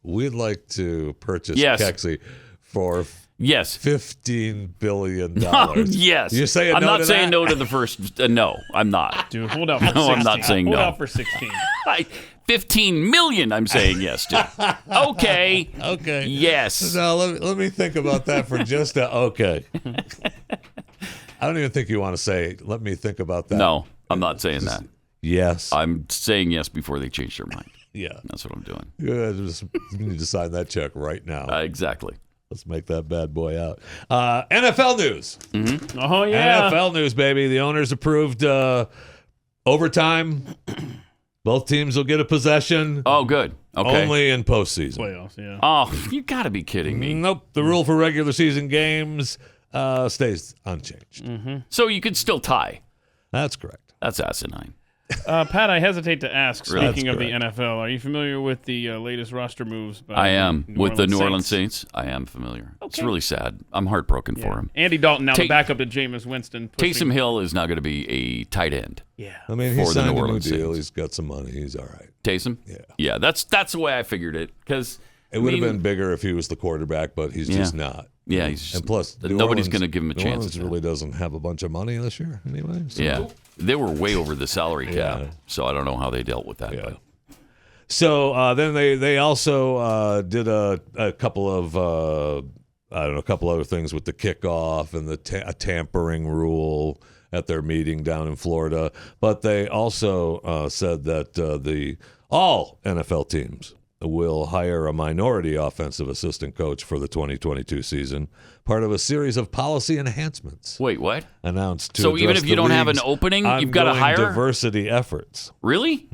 we'd like to purchase Kexi for $15 billion. Yes. You say I'm no not to saying that? no to the first. No, I'm not. Dude, hold out for 16. No, I'm not saying hold no. out for 16. 15 million, I'm saying yes to. Okay. Okay. Yes. Now, let me think about that for just okay. I don't even think you want to say, let me think about that. No, I'm not saying that. Yes. I'm saying yes before they change their mind. Yeah. That's what I'm doing. You need to sign that check right now. Exactly. Let's make that bad boy out. NFL news. Mm-hmm. Oh, yeah. NFL news, baby. The owners approved overtime. Both teams will get a possession. Oh, good. Okay. Only in postseason. Playoffs, yeah. Oh, you got to be kidding me. Nope. The rule for regular season games stays unchanged. Mm-hmm. So you could still tie. That's correct. That's asinine. Pat, I hesitate to ask, Really? speaking of the NFL, are you familiar with the latest roster moves? By I am. With the New Orleans Saints? Saints, I am familiar. Okay. It's really sad. I'm heartbroken for him. Andy Dalton, now the backup to Jameis Winston. Taysom Hill is now going to be a tight end. Yeah. I mean, for he's the signed New a new Orleans deal. Saints. He's got some money. He's all right. Taysom? Yeah. Yeah, that's the way I figured it. Because it would have been bigger if he was the quarterback, but he's just not. Yeah, he's just, and plus, nobody's going to give him a New chance. Orleans really doesn't have a bunch of money this year anyway. So. Yeah, they were way over the salary cap, so I don't know how they dealt with that. Yeah. But. So then they also did a couple of a couple other things with the kickoff and the a tampering rule at their meeting down in Florida. But they also said that all NFL teams will hire a minority offensive assistant coach for the 2022 season, part of a series of policy enhancements. Wait, what? Announced to So even address if you the don't have an league's opening, you've got to ongoing hire? diversity efforts. Really?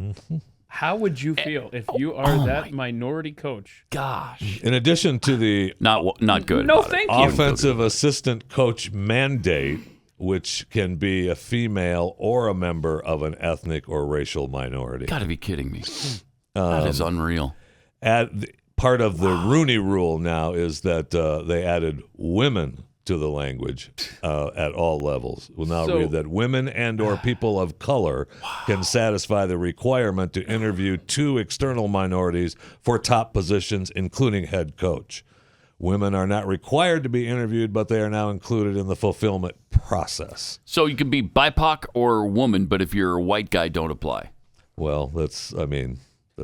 How would you feel if you are that minority coach? Gosh. In addition to the Not good. No, about it. thank you. offensive assistant coach mandate, which can be a female or a member of an ethnic or racial minority. Got to be kidding me. That is unreal. Part of the Rooney Rule now is that they added women to the language at all levels. Will now read that women and or people of color can satisfy the requirement to interview 2 external minorities for top positions, including head coach. Women are not required to be interviewed, but they are now included in the fulfillment process. So you can be BIPOC or woman, but if you're a white guy, don't apply. Well,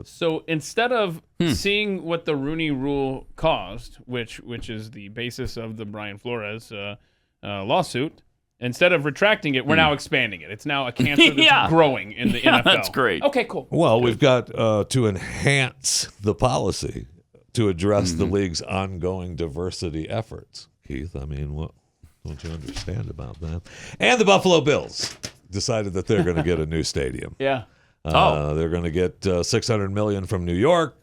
So instead of seeing what the Rooney Rule caused, which is the basis of the Brian Flores lawsuit, instead of retracting it, we're now expanding it. It's now a cancer that's growing in the NFL. That's great. Okay, cool. Well, we've got to enhance the policy to address the league's ongoing diversity efforts. Keith, what don't you understand about that? And the Buffalo Bills decided that they're going to get a new stadium. Yeah. They're going to get $600 million from New York,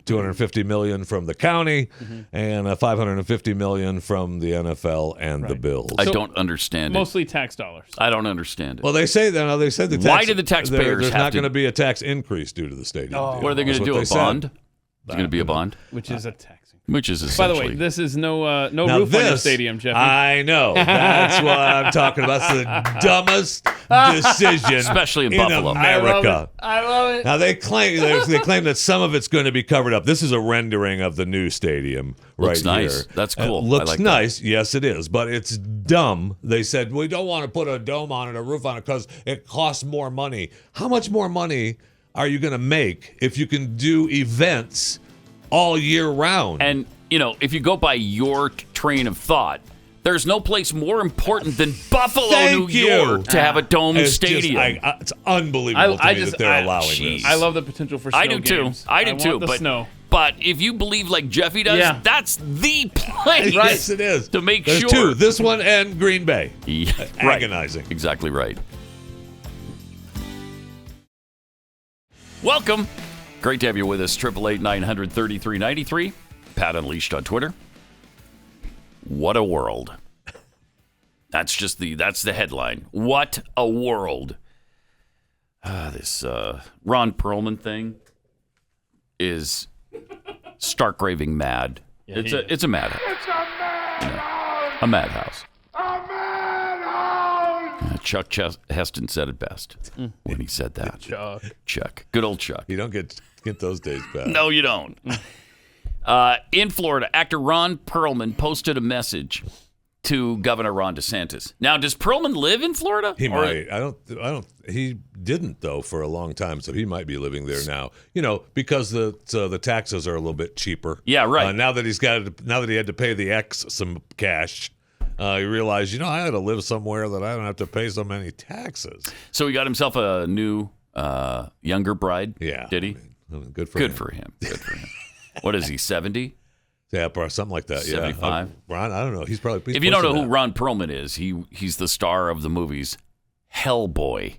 $250 million from the county, and $550 million from the NFL and the Bills. I don't understand it. Mostly tax dollars. I don't understand it. Well, they say that. They said the tax, Why did the taxpayers There's have not to? going to be a tax increase due to the stadium. deal. What are they going to That's do? what A they said. bond? Is it going to be a bond? Which is a tax. Which is By the essentially. way, this is no Now roof on your this, stadium, Jeffy. I know. That's what I'm talking about. It's the dumbest decision, Especially in Buffalo. America. I love it. Now they claim that some of it's going to be covered up. This is a rendering of the new stadium Looks right nice. here. That's cool. It looks I like nice. Yes, it is, but it's dumb. They said we don't want to put a dome on it, a roof on it, because it costs more money. How much more money are you going to make if you can do events all year round? And, if you go by your train of thought, there's no place more important than Buffalo, Thank New you. York, to have a domed It's stadium. it's unbelievable to me that they're allowing this. I love the potential for snow I do games. too. I do too. Want the But snow. But if you believe like Jeffy does, Yeah. that's the place. Yes, it is. To make There's sure. 2. This one and Green Bay. Yeah, right. Agonizing. Exactly right. Welcome. Great to have you with us. 888-900-3393. Pat Unleashed on Twitter. What a world. That's the headline. What a world. This Ron Perlman thing is stark raving mad. Yeah, it's a madhouse. A madhouse. Chuck Heston said it best when he said that. Chuck. Good old Chuck. You don't get those days back. No, you don't. In Florida, actor Ron Perlman posted a message to Governor Ron DeSantis. Now, does Perlman live in Florida? He might. I don't. He didn't though for a long time, so he might be living there now. Because the taxes are a little bit cheaper. Yeah, right. Now that he had to pay the ex some cash, he realized, I had to live somewhere that I don't have to pay so many taxes. So he got himself a new younger bride. Yeah. Did he? Good for him. Good for him. What is he? 70? Yeah, something like that. 75? Yeah. Ron, I don't know. He's probably. If you don't know who Ron Perlman is, he's the star of the movies Hellboy.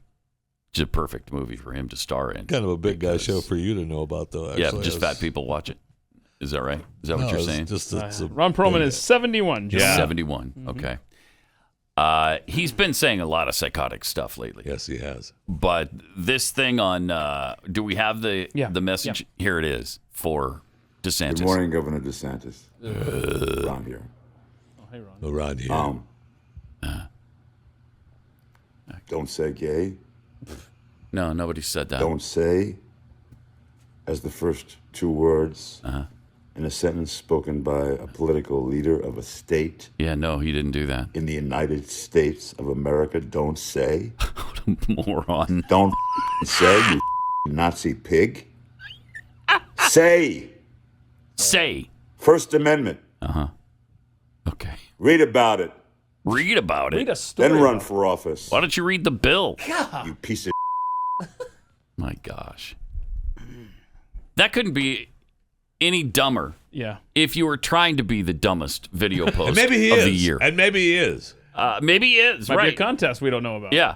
It's a perfect movie for him to star in. Kind of a big guy show for you to know about, though. Actually. Yeah, just fat people watch it. Is that right? Is that what you're saying? Ron Perlman is 71. Yeah. 71. Okay. He's been saying a lot of psychotic stuff lately. Yes, he has. But this thing on, do we have the message? Yeah. Here it is for DeSantis. Good morning, Governor DeSantis. Ron here. Oh, hey, Ron. Oh, Ron here. Don't say gay. No, nobody said that. Don't say as the first 2 words in a sentence spoken by a political leader of a state. Yeah, no, he didn't do that. In the United States of America, don't say. What a moron. Don't say, you Nazi pig. Say. Say. First Amendment. Okay. Read about it. Read about Read it. a story. Then run about for office. Why don't you read the bill? You piece of My gosh. That couldn't be any dumber. Yeah. If you were trying to be the dumbest video post And maybe he of is. the year. And maybe he is. Maybe he is. Might right. be a contest we don't know about. Yeah.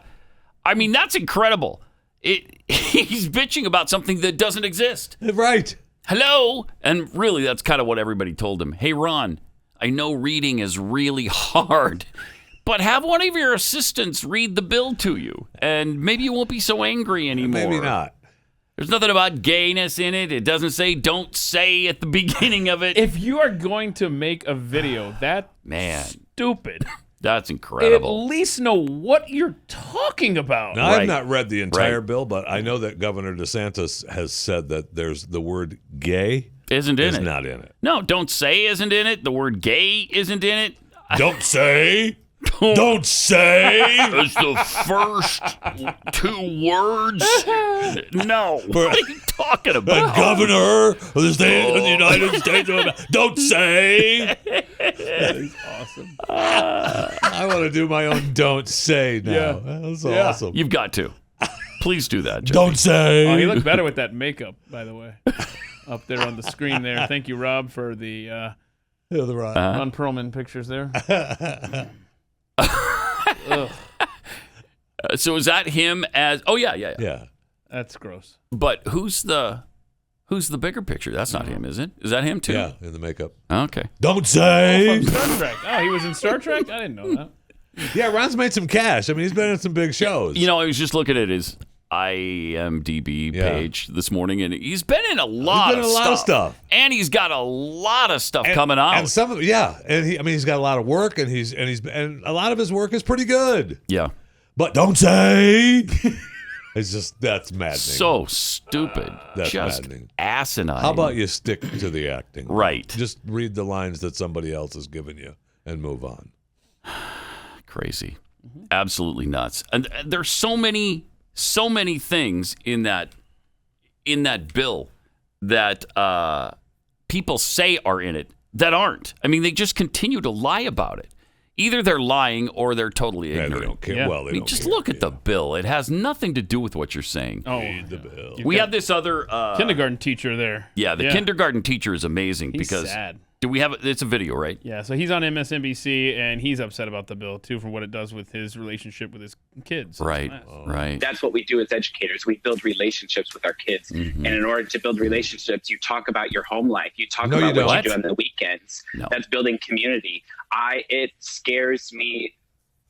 I mean, that's incredible. He's bitching about something that doesn't exist. Right. Hello? And really, that's kind of what everybody told him. Hey, Ron, I know reading is really hard, but have one of your assistants read the bill to you, and maybe you won't be so angry anymore. Maybe not. There's nothing about gayness in it. It doesn't say don't say at the beginning of it. If you are going to make a video that stupid, that's incredible. at least know what you're talking about. Now, I've not read the entire bill, but I know that Governor DeSantis has said that there's the word gay isn't in it. Not in it. No, don't say isn't in it. The word gay isn't in it. Don't say. Don't say. It's the first 2 words. No. What are you talking The about? governor of the state of the United States of America. Don't say. That is awesome. I want to do my own don't say now. Yeah. That's Yeah. awesome. You've got to. Please do that, Jeffy. Don't say. Oh, he looked better with that makeup, by the way. Up there on the screen there. Thank you, Rob, for the Ron Perlman pictures there. So is that him as? Oh yeah. That's gross. But who's the bigger picture? That's not him, is it? Is that him too? Yeah, in the makeup. Okay. Don't say. From Star Trek. Oh, he was in Star Trek? I didn't know that. Yeah, Ron's made some cash. I mean, he's been in some big shows. You know, I was just looking at his IMDb page this morning, and he's been in a lot of stuff. And he's got a lot of stuff coming out. And some of and he's got a lot of work, and and a lot of his work is pretty good. Yeah. But don't say. It's just, that's maddening. So stupid. That's just maddening. Asinine. How about you stick to the acting? Right. Just read the lines that somebody else has given you and move on. Crazy. Absolutely nuts. And there's so many things in that bill that people say are in it that aren't. I mean, they just continue to lie about it. Either they're lying or they're totally ignorant. They don't care. Yeah. Well, they don't just care. look at the bill. It has nothing to do with what you're saying. Oh, read the bill. We have this other kindergarten teacher there. Yeah, the kindergarten teacher is amazing. He's because sad. Do we have it's a video, right? Yeah, so he's on MSNBC, and he's upset about the bill, too, for what it does with his relationship with his kids. Right, right. That's what we do as educators. We build relationships with our kids. Mm-hmm. And in order to build relationships, you talk about your home life. You talk No, about you what you don't. do on the weekends. No. That's building community. It scares me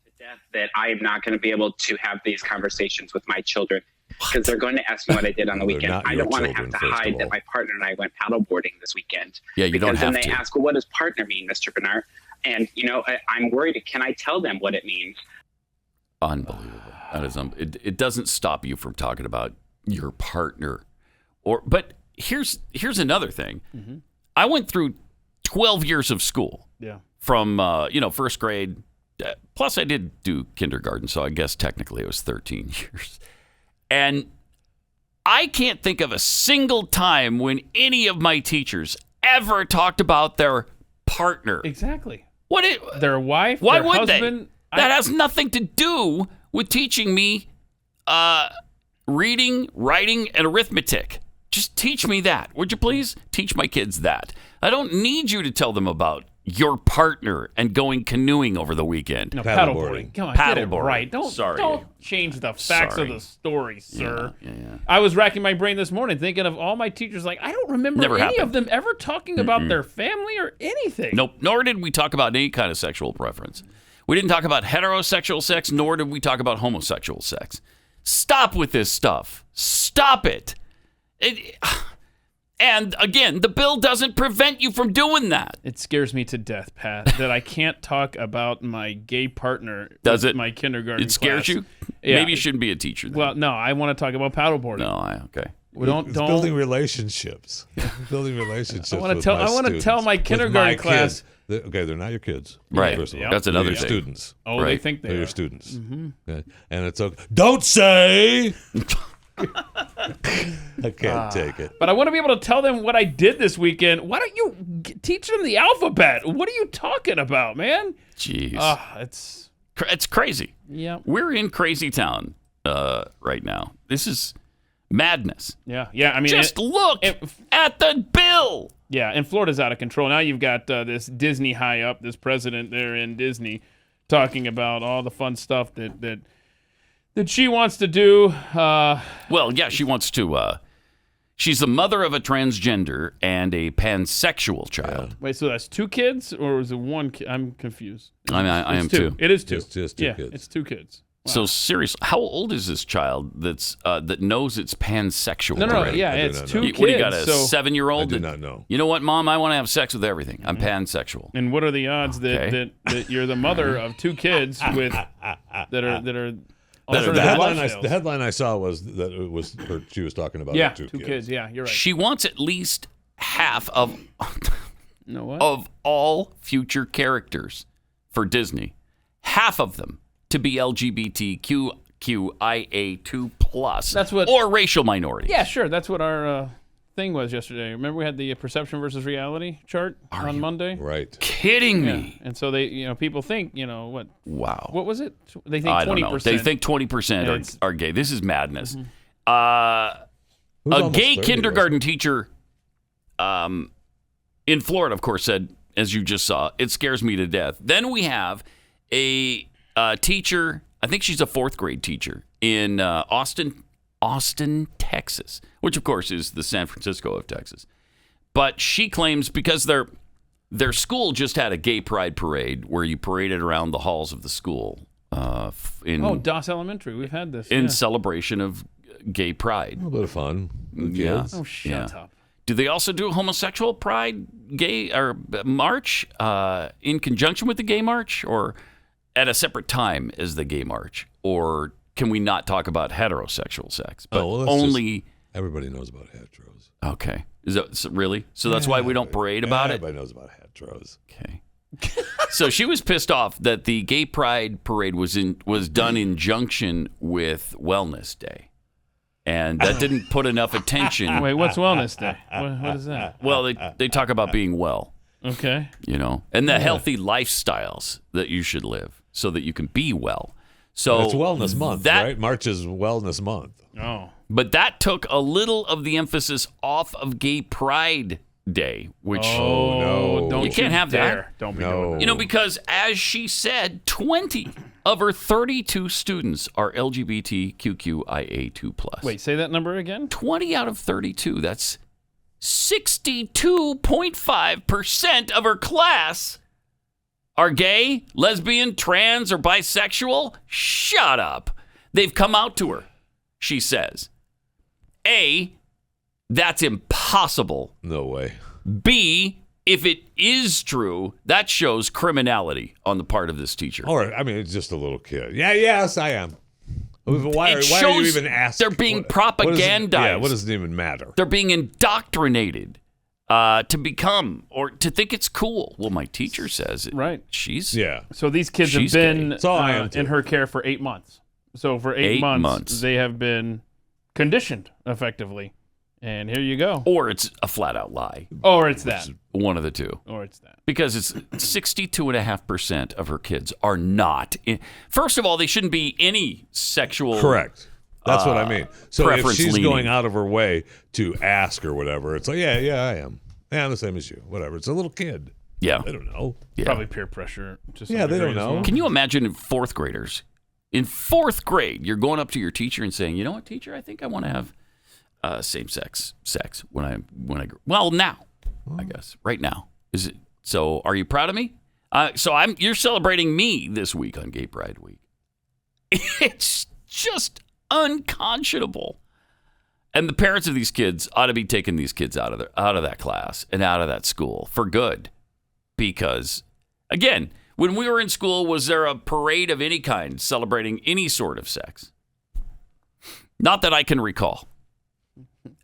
to death that I am not going to be able to have these conversations with my children. Because they're going to ask me what I did on the They're weekend. not I your don't want to have children, to first of hide all. that my partner and I went paddleboarding this weekend. Yeah, you don't because have then they to. ask, well, what does partner mean, Mr. Bernard? And, I'm worried. Can I tell them what it means? Unbelievable. That is it doesn't stop you from talking about your partner. But here's another thing. Mm-hmm. I went through 12 years of school. Yeah. From first grade. Plus I did do kindergarten, so I guess technically it was 13 years. And I can't think of a single time when any of my teachers ever talked about their partner. Exactly. Their wife? Why their would husband? they? That has nothing to do with teaching me reading, writing, and arithmetic. Just teach me that. Would you please? Teach my kids that. I don't need you to tell them about your partner and going canoeing over the weekend. No, paddleboarding. Come on, get it Paddleboarding. right. Don't change the facts Sorry. of the story, sir. Yeah. I was racking my brain this morning thinking of all my teachers. Like, I don't remember Never any happened. of them ever talking about their family or anything. Nope. Nor did we talk about any kind of sexual preference. We didn't talk about heterosexual sex, nor did we talk about homosexual sex. Stop with this stuff. Stop it. And again, the bill doesn't prevent you from doing that. It scares me to death, Pat, that I can't talk about my gay partner Does with it? my kindergarten It scares class. you? Yeah. Maybe you shouldn't be a teacher then. Well, no, I want to talk about paddleboarding. No, okay. We don't. It's building relationships. Building relationships. I want to with tell. my I want to students. tell my With kindergarten my class. kids. Okay, they're not your kids. Right. First of all. That's another They're your thing. students. Oh, they Right. think They're they your are. students. Mm-hmm. Okay. And it's okay. Don't say. I can't take it. But I want to be able to tell them what I did this weekend. Why don't you teach them the alphabet? What are you talking about, man? Jeez. It's crazy. Yeah. We're in crazy town right now. This is madness. Yeah. I mean, just look at the bill. Yeah, and Florida's out of control. Now you've got this Disney high up, this president there in Disney, talking about all the fun stuff that she wants to do. Well, yeah, she wants to. She's the mother of a transgender and a pansexual child. Wait, so that's 2 kids, or was it 1 kid? I'm confused. I am too. It is 2. Just 2 kids. It's 2 kids. Wow. So seriously, how old is this child that knows it's pansexual? No, already? yeah, it's 2 kids. What do you got, a so 7-year-old? I do not know. You know what, Mom? I want to have sex with everything. I'm pansexual. And what are the odds that you're the mother of 2 kids with that are the headline I saw was that it was her. She was talking about yeah, 2 2 kids. kids. Yeah, you're right. She wants at least half of what? of all future characters for Disney, half of them to be LGBTQIA2+. That's what, or racial minorities. Yeah, sure. That's what our thing was yesterday. Remember we had the perception versus reality chart on Monday? Right. Kidding me. And so they, people think, what? Wow. What was it? They think 20%. I don't know. They think 20% are gay. This is madness. A gay kindergarten teacher in Florida, of course, said, as you just saw, it scares me to death. Then we have a teacher, I think she's a 4th grade teacher in Austin, Texas, which of course is the San Francisco of Texas. But she claims because their school just had a gay pride parade where you paraded around the halls of the school. Doss Elementary. We've had this. In celebration of gay pride. A little bit of fun. Yeah. Oh, shut up. Do they also do a homosexual pride gay or march in conjunction with the gay march, or at a separate time as the gay march? Or can we not talk about heterosexual sex? But only everybody knows about heteros. Okay. Is that really? So that's why we don't parade about it? Everybody knows about heteros. Okay. So she was pissed off that the gay pride parade was done in junction with Wellness Day. And that didn't put enough attention. Wait, what's Wellness Day? What is that? Well, they talk about being well. Okay. And the healthy lifestyles that you should live so that you can be well. So it's Wellness Month, right? March is Wellness Month. Oh. But that took a little of the emphasis off of Gay Pride Day, which don't you can't have dare. that. Don't be doing that. Because as she said, 20 of her 32 students are LGBTQIA2+. Wait, say that number again? 20 out of 32. That's 62.5% of her class are gay, lesbian, trans, or bisexual. Shut up. They've come out to her, she says. A, that's impossible. No way. B, if it is true, that shows criminality on the part of this teacher. Or, it's just a little kid. Yes, I am. Why are you even asking? They're being propagandized. What does it even matter? They're being indoctrinated to become or to think it's cool. Well, my teacher says it. Right. So these kids have been in her care for 8 months. So for 8 months, they have been conditioned effectively. And here you go. Or it's a flat out lie. Or it's that. One of the two. Or it's that. Because it's 62.5% of her kids are not. First of all, they shouldn't be any sexual. Correct. That's what I mean. So if she's leaning. going out of her way to ask or whatever, it's like, yeah, I am. Yeah, I'm the same as you. Whatever. It's a little kid. Yeah. They don't know. Yeah. Probably peer pressure. They don't know. Well. Can you imagine in 4th graders? In 4th grade, you're going up to your teacher and saying, you know what, teacher, I think I want to have same-sex sex when I now, I guess, right now. Is it? So are you proud of me? You're celebrating me this week on Gay Pride Week. It's just unconscionable. And the parents of these kids ought to be taking these kids out of that class and out of that school for good. Because, again, when we were in school, was there a parade of any kind celebrating any sort of sex? Not that I can recall.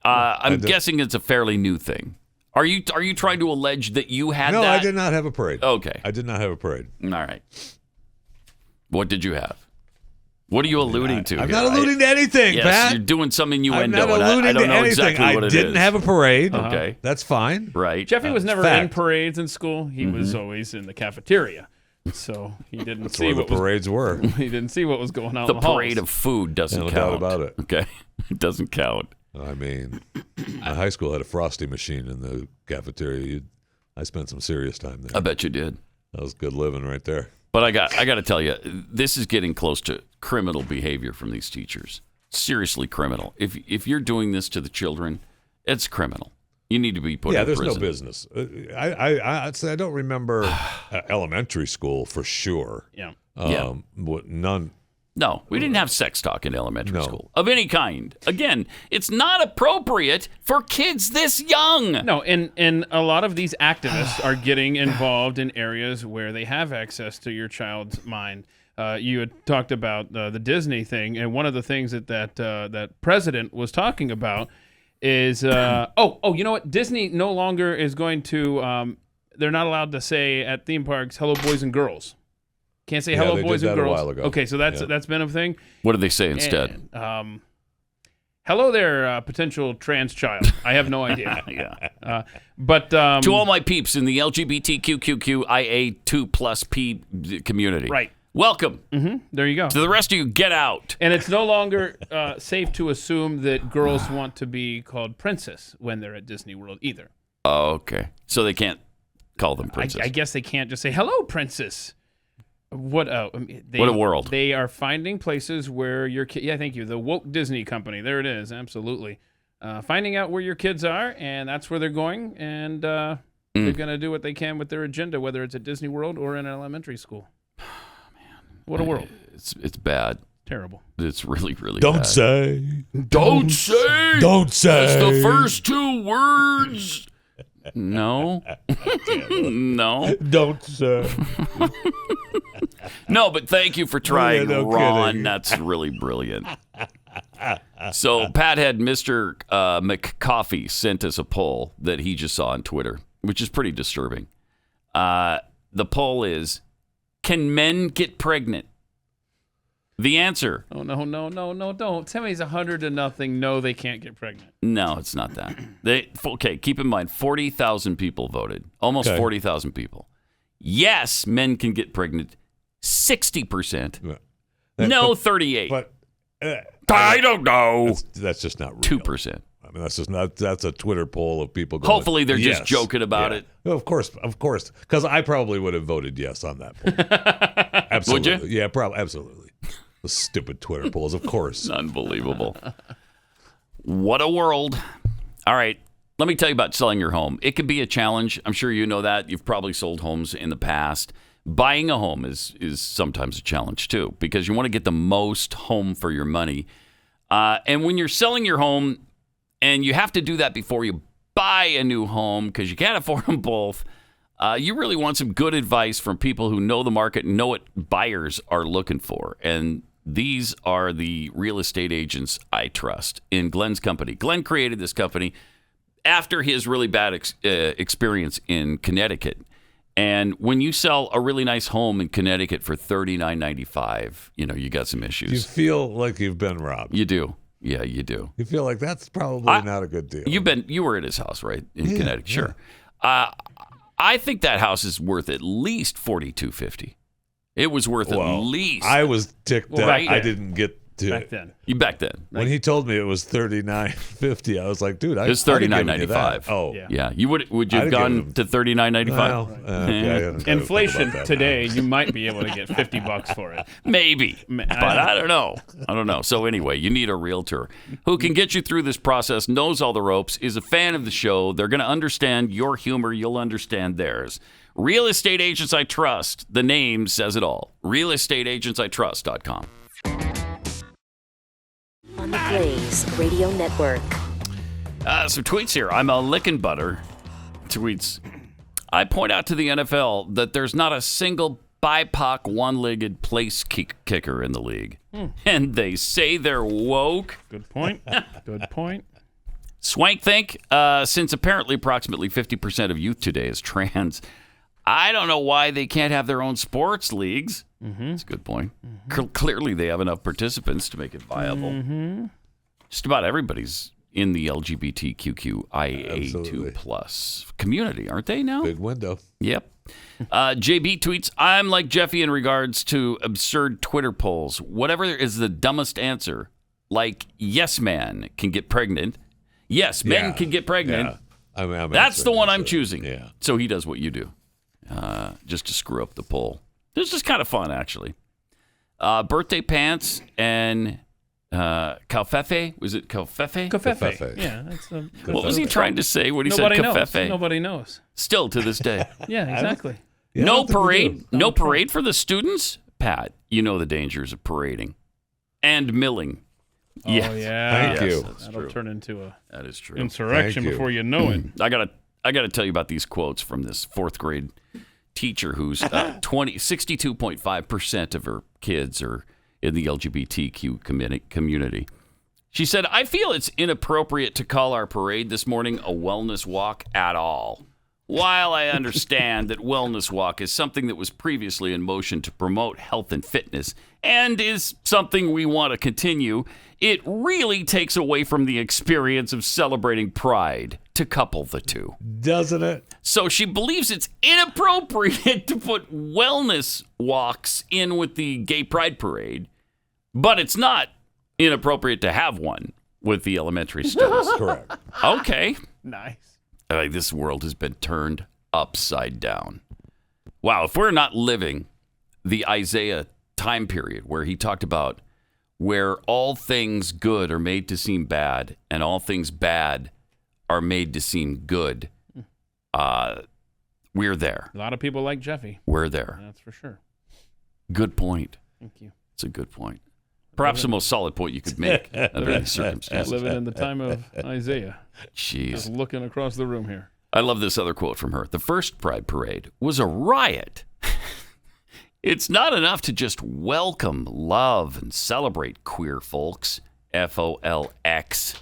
I'm guessing it's a fairly new thing. Are you trying to allege that you had that? No, I did not have a parade. Okay. I did not have a parade. All right. What did you have? What are you alluding to? I'm not alluding to anything, yes, Pat. You're doing some innuendo. I'm not alluding I don't to know anything. exactly what it is. I didn't have a parade. Okay. That's fine. Right. Jeffy was never fact. in parades in school. He was always in the cafeteria. So he didn't That's see where what the parades were. He didn't see what was going on The in the parade halls. of food doesn't No count. doubt about it. Okay. It doesn't count. I mean, my high school had a Frosty machine in the cafeteria. I spent some serious time there. I bet you did. That was good living right there. But I got to tell you, this is getting close to criminal behavior from these teachers. Seriously criminal. If you're doing this to the children, it's criminal. You need to be put in prison. Yeah, there's no business. I'd say I don't remember elementary school for sure. Yeah. None. No, we didn't have sex talk in elementary school of any kind. Again, it's not appropriate for kids this young. No, and a lot of these activists are getting involved in areas where they have access to your child's mind. You had talked about the Disney thing, and one of the things that president was talking about is you know what? Disney no longer is going to. They're not allowed to say at theme parks, "Hello, boys and girls." Can't say hello, boys and girls. A while ago. Okay, so that's been a thing. What do they say instead? And, hello there, potential trans child. I have no idea. Yeah. But to all my peeps in the LGBTQIA2+P community, right? Welcome. Mm-hmm. There you go. To the rest of you, get out. And it's no longer safe to assume that girls want to be called princess when they're at Disney World either. Oh, okay. So they can't call them princess. I guess they can't just say hello, princess. What a world. They are finding places where your kid. Yeah, thank you. The woke Disney company. There it is. Absolutely. Finding out where your kids are, and that's where they're going, and they're going to do what they can with their agenda, whether it's at Disney World or in an elementary school. Man, what a world. It's bad. Terrible. It's really, really Don't bad. say. Don't say. Don't say. That's the first two words. No. No. Don't say. No, but thank you for trying, no Ron. kidding. That's really brilliant. So Pathead Mr. McCoffee sent us a poll that he just saw on Twitter, which is pretty disturbing. The poll is, can men get pregnant? The answer. Oh, no, don't. Tell me it's 100-0. No, they can't get pregnant. No, it's not that. Okay, keep in mind, 40,000 people voted. Almost 40,000 people. Yes, men can get pregnant. 60%. No, 38%. But I don't know. That's just not real. 2%. I mean, that's just not. That's a Twitter poll of people going. Hopefully, they're just joking about it. Of course, because I probably would have voted yes on that poll. Absolutely. Would you? Yeah, probably. Absolutely. The stupid Twitter polls, of course. Unbelievable. What a world. All right. Let me tell you about selling your home. It can be a challenge. I'm sure you know that. You've probably sold homes in the past. Buying a home is sometimes a challenge, too, because you want to get the most home for your money. And when you're selling your home, and you have to do that before you buy a new home because you can't afford them both, you really want some good advice from people who know the market and know what buyers are looking for. And these are the real estate agents I trust in Glenn's company. Glenn created this company after his really bad experience in Connecticut. And when you sell a really nice home in Connecticut for $39.95, you got some issues. You feel like you've been robbed. You do. Yeah, you do. You feel like that's probably not a good deal. You were at his house, right? In Connecticut. Sure. I think that house is worth at least $42.50. It was worth at least. I was ticked that I didn't get to back then. Back then. When he told me it was $39.50, I was like, dude, it was $39.95. Oh, yeah. Would you have gone to $39.95? Inflation today, you might be able to get $50 for it. Maybe, but I don't know. So anyway, you need a realtor who can get you through this process, knows all the ropes, is a fan of the show. They're going to understand your humor. You'll understand theirs. Real Estate Agents I Trust. The name says it all. RealEstateAgentsITrust.com. On the Blaze Radio Network. Some tweets here. I'm a lickin' butter. Tweets. I point out to the NFL that there's not a single BIPOC one-legged place kicker in the league. And they say they're woke. Good point. Good point. Swank think, since apparently approximately 50% of youth today is trans, I don't know why they can't have their own sports leagues. That's a good point. Clearly, they have enough participants to make it viable. Just about everybody's in the LGBTQIA2 plus community, aren't they now? Big window. Yep. JB tweets, I'm like Jeffy in regards to absurd Twitter polls. Whatever is the dumbest answer, like yes man can get pregnant, Yes, men can get pregnant. Yeah. I'm That's the one I'm that. choosing. Yeah. So he does what you do, just to screw up the poll. This is kind of fun, actually. Birthday pants and covfefe. Was it covfefe? Covfefe. Yeah. That's what was he trying to say when he Nobody said knows. covfefe? Nobody knows. Still to this day. Yeah, exactly. No parade. No parade for the students? Pat, you know the dangers of parading and milling. Oh, yeah. Thank you. That'll turn into that is true. Insurrection before you know it. I gotta tell you about these quotes from this fourth grade teacher who's 62.5% of her kids are in the LGBTQ community. She said, "I feel it's inappropriate to call our parade this morning a wellness walk at all. While I understand that wellness walk is something that was previously in motion to promote health and fitness and is something we want to continue, it really takes away from the experience of celebrating pride to couple the two." Doesn't it? So she believes it's inappropriate to put wellness walks in with the gay pride parade, but it's not inappropriate to have one with the elementary students. Correct. Okay. Nice. This world has been turned upside down. Wow, if we're not living the Isaiah time period where he talked about where all things good are made to seem bad and all things bad are made to seem good, we're there. A lot of people like Jeffy. We're there. That's for sure. Good point. Thank you. It's a good point. Perhaps the most solid point you could make under these circumstances. Living in the time of Isaiah. Jeez. Just looking across the room here. I love this other quote from her. The first Pride Parade was a riot. It's not enough to just welcome, love, and celebrate queer folks. FOLX.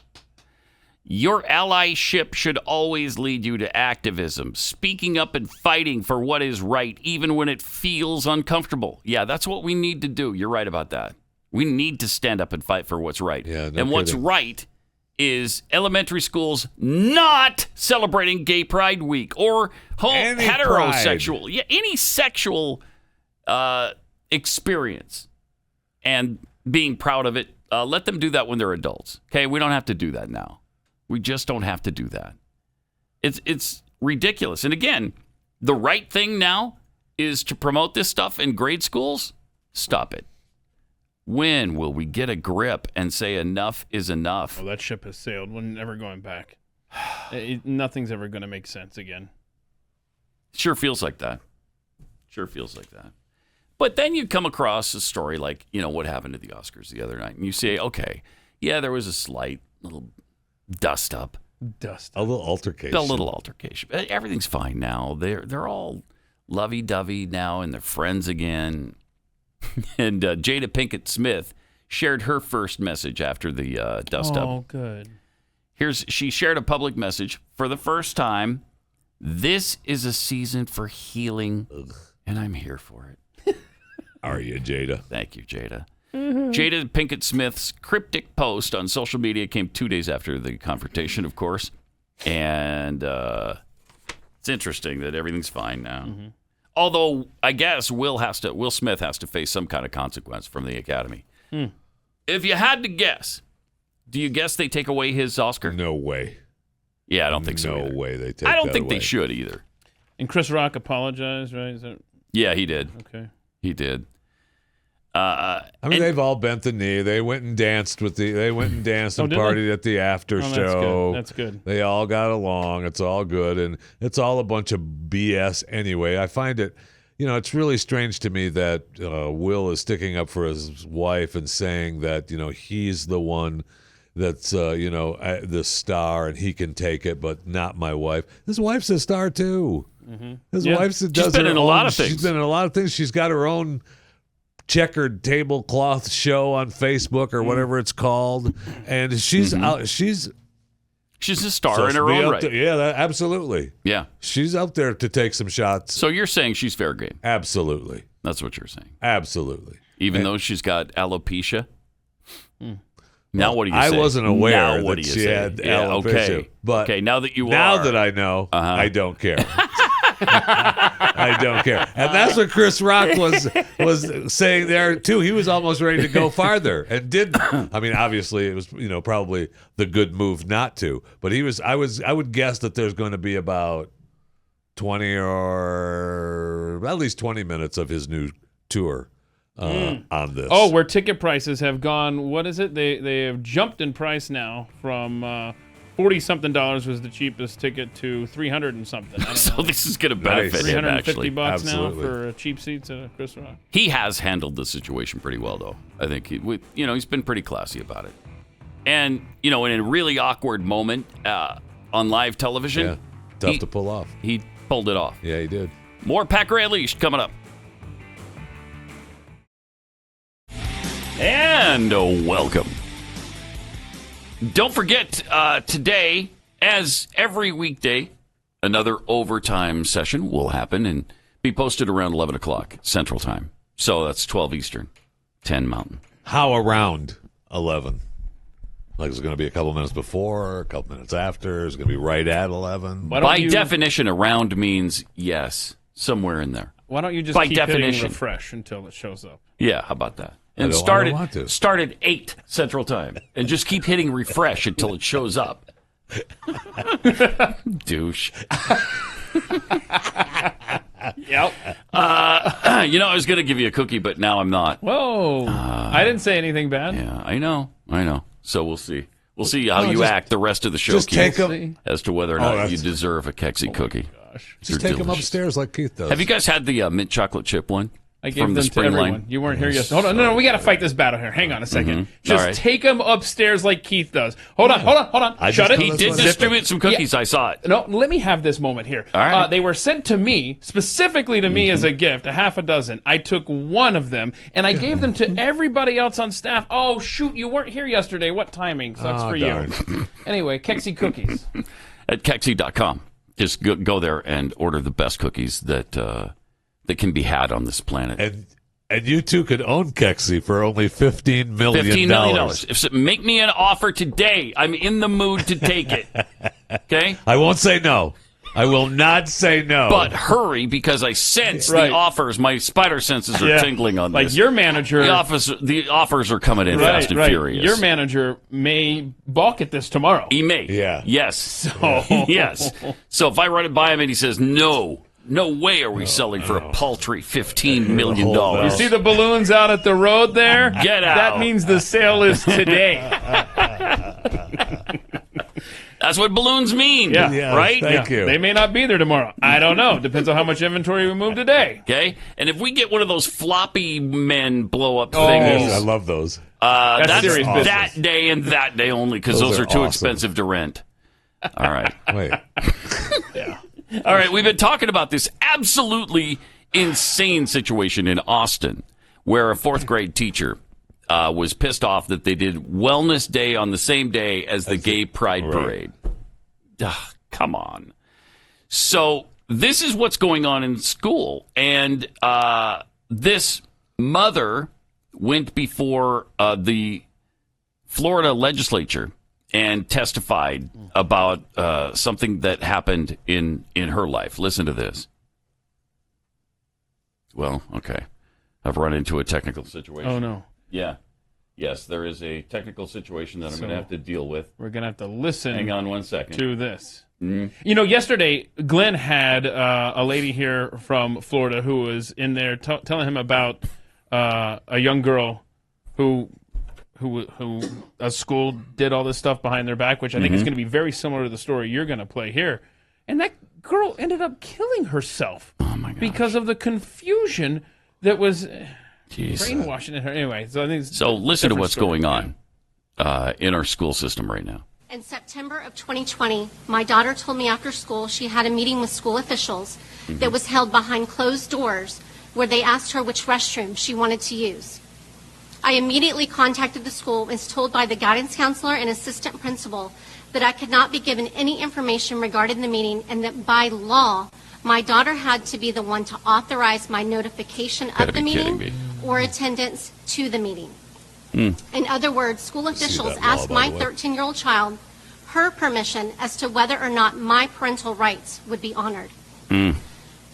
Your allyship should always lead you to activism, speaking up and fighting for what is right, even when it feels uncomfortable. Yeah, that's what we need to do. You're right about that. We need to stand up and fight for what's right. Yeah, no and what's kidding. right is elementary schools not celebrating Gay Pride Week or Any heterosexual, pride. yeah, any sexual experience, and being proud of it. Let them do that when they're adults. Okay, we don't have to do that now. We just don't have to do that. It's ridiculous. And again, the right thing now is to promote this stuff in grade schools. Stop it. When will we get a grip and say enough is enough? Well, that ship has sailed. We're never going back. Nothing's ever going to make sense again. Sure feels like that. Sure feels like that. But then you come across a story like, what happened at the Oscars the other night. And you say, okay, yeah, there was a slight little dust up. A little altercation. A little altercation. Everything's fine now. They're all lovey-dovey now and they're friends again. And Jada Pinkett Smith shared her first message after the dust up. Oh, good. She shared a public message for the first time. This is a season for healing, and I'm here for it. Are you, Jada? Thank you, Jada. Jada Pinkett Smith's cryptic post on social media came 2 days after the confrontation, of course. And it's interesting that everything's fine now. Mm-hmm. Although, I guess Will Smith has to face some kind of consequence from the Academy. If you had to guess, do you guess they take away his Oscar? No way. Yeah, I don't think so. No way they take I don't that think away. they should either. And Chris Rock apologized, right? Is that... Yeah, he did. Okay. He did. They've all bent the knee. They went and danced and partied at the after show. That's good. They all got along. It's all good, and it's all a bunch of BS anyway. I find it, it's really strange to me that Will is sticking up for his wife and saying that he's the one that's the star and he can take it, but not my wife. His wife's a star too. Mm-hmm. His wife's She's been in a lot of things. She's been in a lot of things. She's got her own checkered tablecloth show on Facebook or whatever it's called, and she's out. She's a star in her own right. Absolutely. Yeah, she's out there to take some shots. So you're saying she's fair game? Absolutely. That's what you're saying. Absolutely. Even though she's got alopecia. Now what do you say? I wasn't aware now, that she had alopecia. Okay. But now that you now that I know, I don't care. I don't care. And that's what Chris Rock was saying there too. He was almost ready to go farther and didn't. I mean, obviously it was, probably the good move not to. But I would guess that there's going to be about 20 or at least 20 minutes of his new tour on this. Oh, where ticket prices have gone, what is it? They have jumped in price now from $40-something was the cheapest ticket to $300 and something. I don't So know. this is going to benefit him, actually. $350 Absolutely. now for cheap seats at Chris Rock. He has handled the situation pretty well, though. I think he's been pretty classy about it. And, in a really awkward moment on live television. Yeah, tough to pull off. He pulled it off. Yeah, he did. More Packer Unleashed coming up. And welcome. Don't forget, today, as every weekday, another overtime session will happen and be posted around 11 o'clock Central Time. So that's 12 Eastern, 10 Mountain. How around 11? Like, is it going to be a couple minutes before, a couple minutes after? Is it going to be right at 11? By definition, around means yes, somewhere in there. Why don't you just keep hitting refresh until it shows up? Yeah, how about that? And I don't want to. start at 8 Central Time and just keep hitting refresh until it shows up. Douche. Yep. I was going to give you a cookie, but now I'm not. Whoa. I didn't say anything bad. Yeah, I know. So we'll see. We'll see how you act the rest of the show, just Keith, take 'em. as to whether or not you deserve a Kexi cookie. Gosh. Just take them upstairs like Keith does. Have you guys had the mint chocolate chip one? I gave from them the to spring everyone. line? You weren't here yesterday. Hold on. No, we got to fight this battle here. Hang on a second. Just All right. take them upstairs like Keith does. Hold on. Shut it. He did distribute some cookies. Yeah. I saw it. No, let me have this moment here. All right. They were sent to me, specifically to me as a gift, a half a dozen. I took one of them, and I gave them to everybody else on staff. Oh, shoot, you weren't here yesterday. What timing? Sucks for darn. you. Anyway, Kexi Cookies. At Kexi.com. Just go there and order the best cookies that can be had on this planet. And you two could own Kexi for only $15 million. $15 million. Make me an offer today. I'm in the mood to take it. Okay? I won't say no. I will not say no. But hurry, because I sense the offers. My spider senses are tingling on this. Like your manager. The offers are coming in fast and furious. Your manager may balk at this tomorrow. He may. Yeah. Yes. Yes. So if I run it by him and he says no way are we selling for a paltry $15 million. You see the balloons out at the road there? Get out. That means the sale is today. That's what balloons mean, yeah. Right? Thank you. They may not be there tomorrow. I don't know. Depends on how much inventory we move today. Okay? And if we get one of those floppy men blow-up things... I love those. That's serious business. That day and that day only, because those are too expensive to rent. All right. Wait. Yeah. All right, we've been talking about this absolutely insane situation in Austin where a fourth grade teacher was pissed off that they did Wellness Day on the same day as the Gay Pride Parade. Ugh, come on. So this is what's going on in school. And this mother went before the Florida legislature and testified about something that happened in her life. Listen to this. Well, okay. I've run into a technical situation. Oh, no. Yeah. Yes, there is a technical situation that I'm going to have to deal with. We're going to have to listen. Hang on one second. To this. Mm-hmm. Yesterday, Glenn had a lady here from Florida who was in there telling him about a young girl who a school did all this stuff behind their back, which I think is going to be very similar to the story you're going to play here. And that girl ended up killing herself because of the confusion that was brainwashing her. Anyway, so I think listen to what's going on in our school system right now. In September of 2020, my daughter told me after school she had a meeting with school officials that was held behind closed doors where they asked her which restroom she wanted to use. I immediately contacted the school and was told by the guidance counselor and assistant principal that I could not be given any information regarding the meeting and that by law, my daughter had to be the one to authorize my notification of the meeting or attendance to the meeting. In other words, school officials asked my 13-year-old child her permission as to whether or not my parental rights would be honored.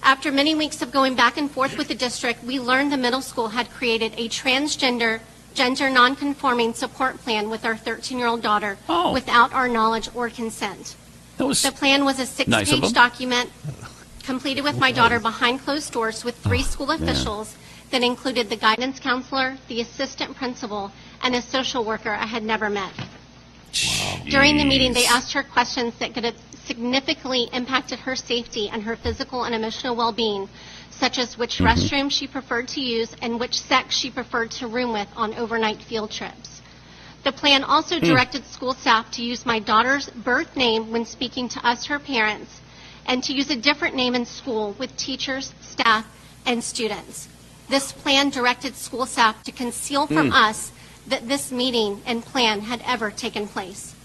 After many weeks of going back and forth with the district, we learned the middle school had created a transgender, gender nonconforming support plan with our 13-year-old daughter without our knowledge or consent. The plan was a 6-page document completed with my daughter behind closed doors with 3 school officials that included the guidance counselor, the assistant principal, and a social worker I had never met. Wow. During the meeting, they asked her questions that could have significantly impacted her safety and her physical and emotional well-being, such as which restroom she preferred to use and which sex she preferred to room with on overnight field trips. The plan also directed school staff to use my daughter's birth name when speaking to us, her parents, and to use a different name in school with teachers, staff, and students. This plan directed school staff to conceal from us that this meeting and plan had ever taken place.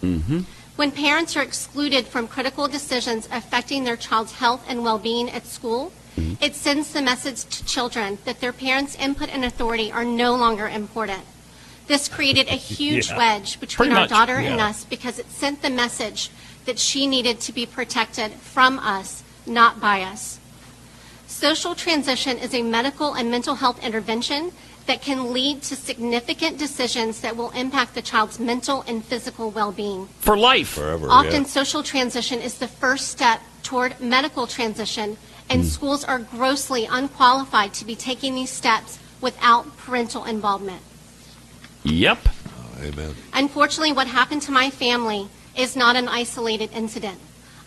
When parents are excluded from critical decisions affecting their child's health and well-being at school, it sends the message to children that their parents' input and authority are no longer important. This created a huge wedge between our daughter and us because it sent the message that she needed to be protected from us, not by us. Social transition is a medical and mental health intervention that can lead to significant decisions that will impact the child's mental and physical well-being. For life. Forever, Often social transition is the first step toward medical transition, and schools are grossly unqualified to be taking these steps without parental involvement. Yep. Amen. Unfortunately, what happened to my family is not an isolated incident.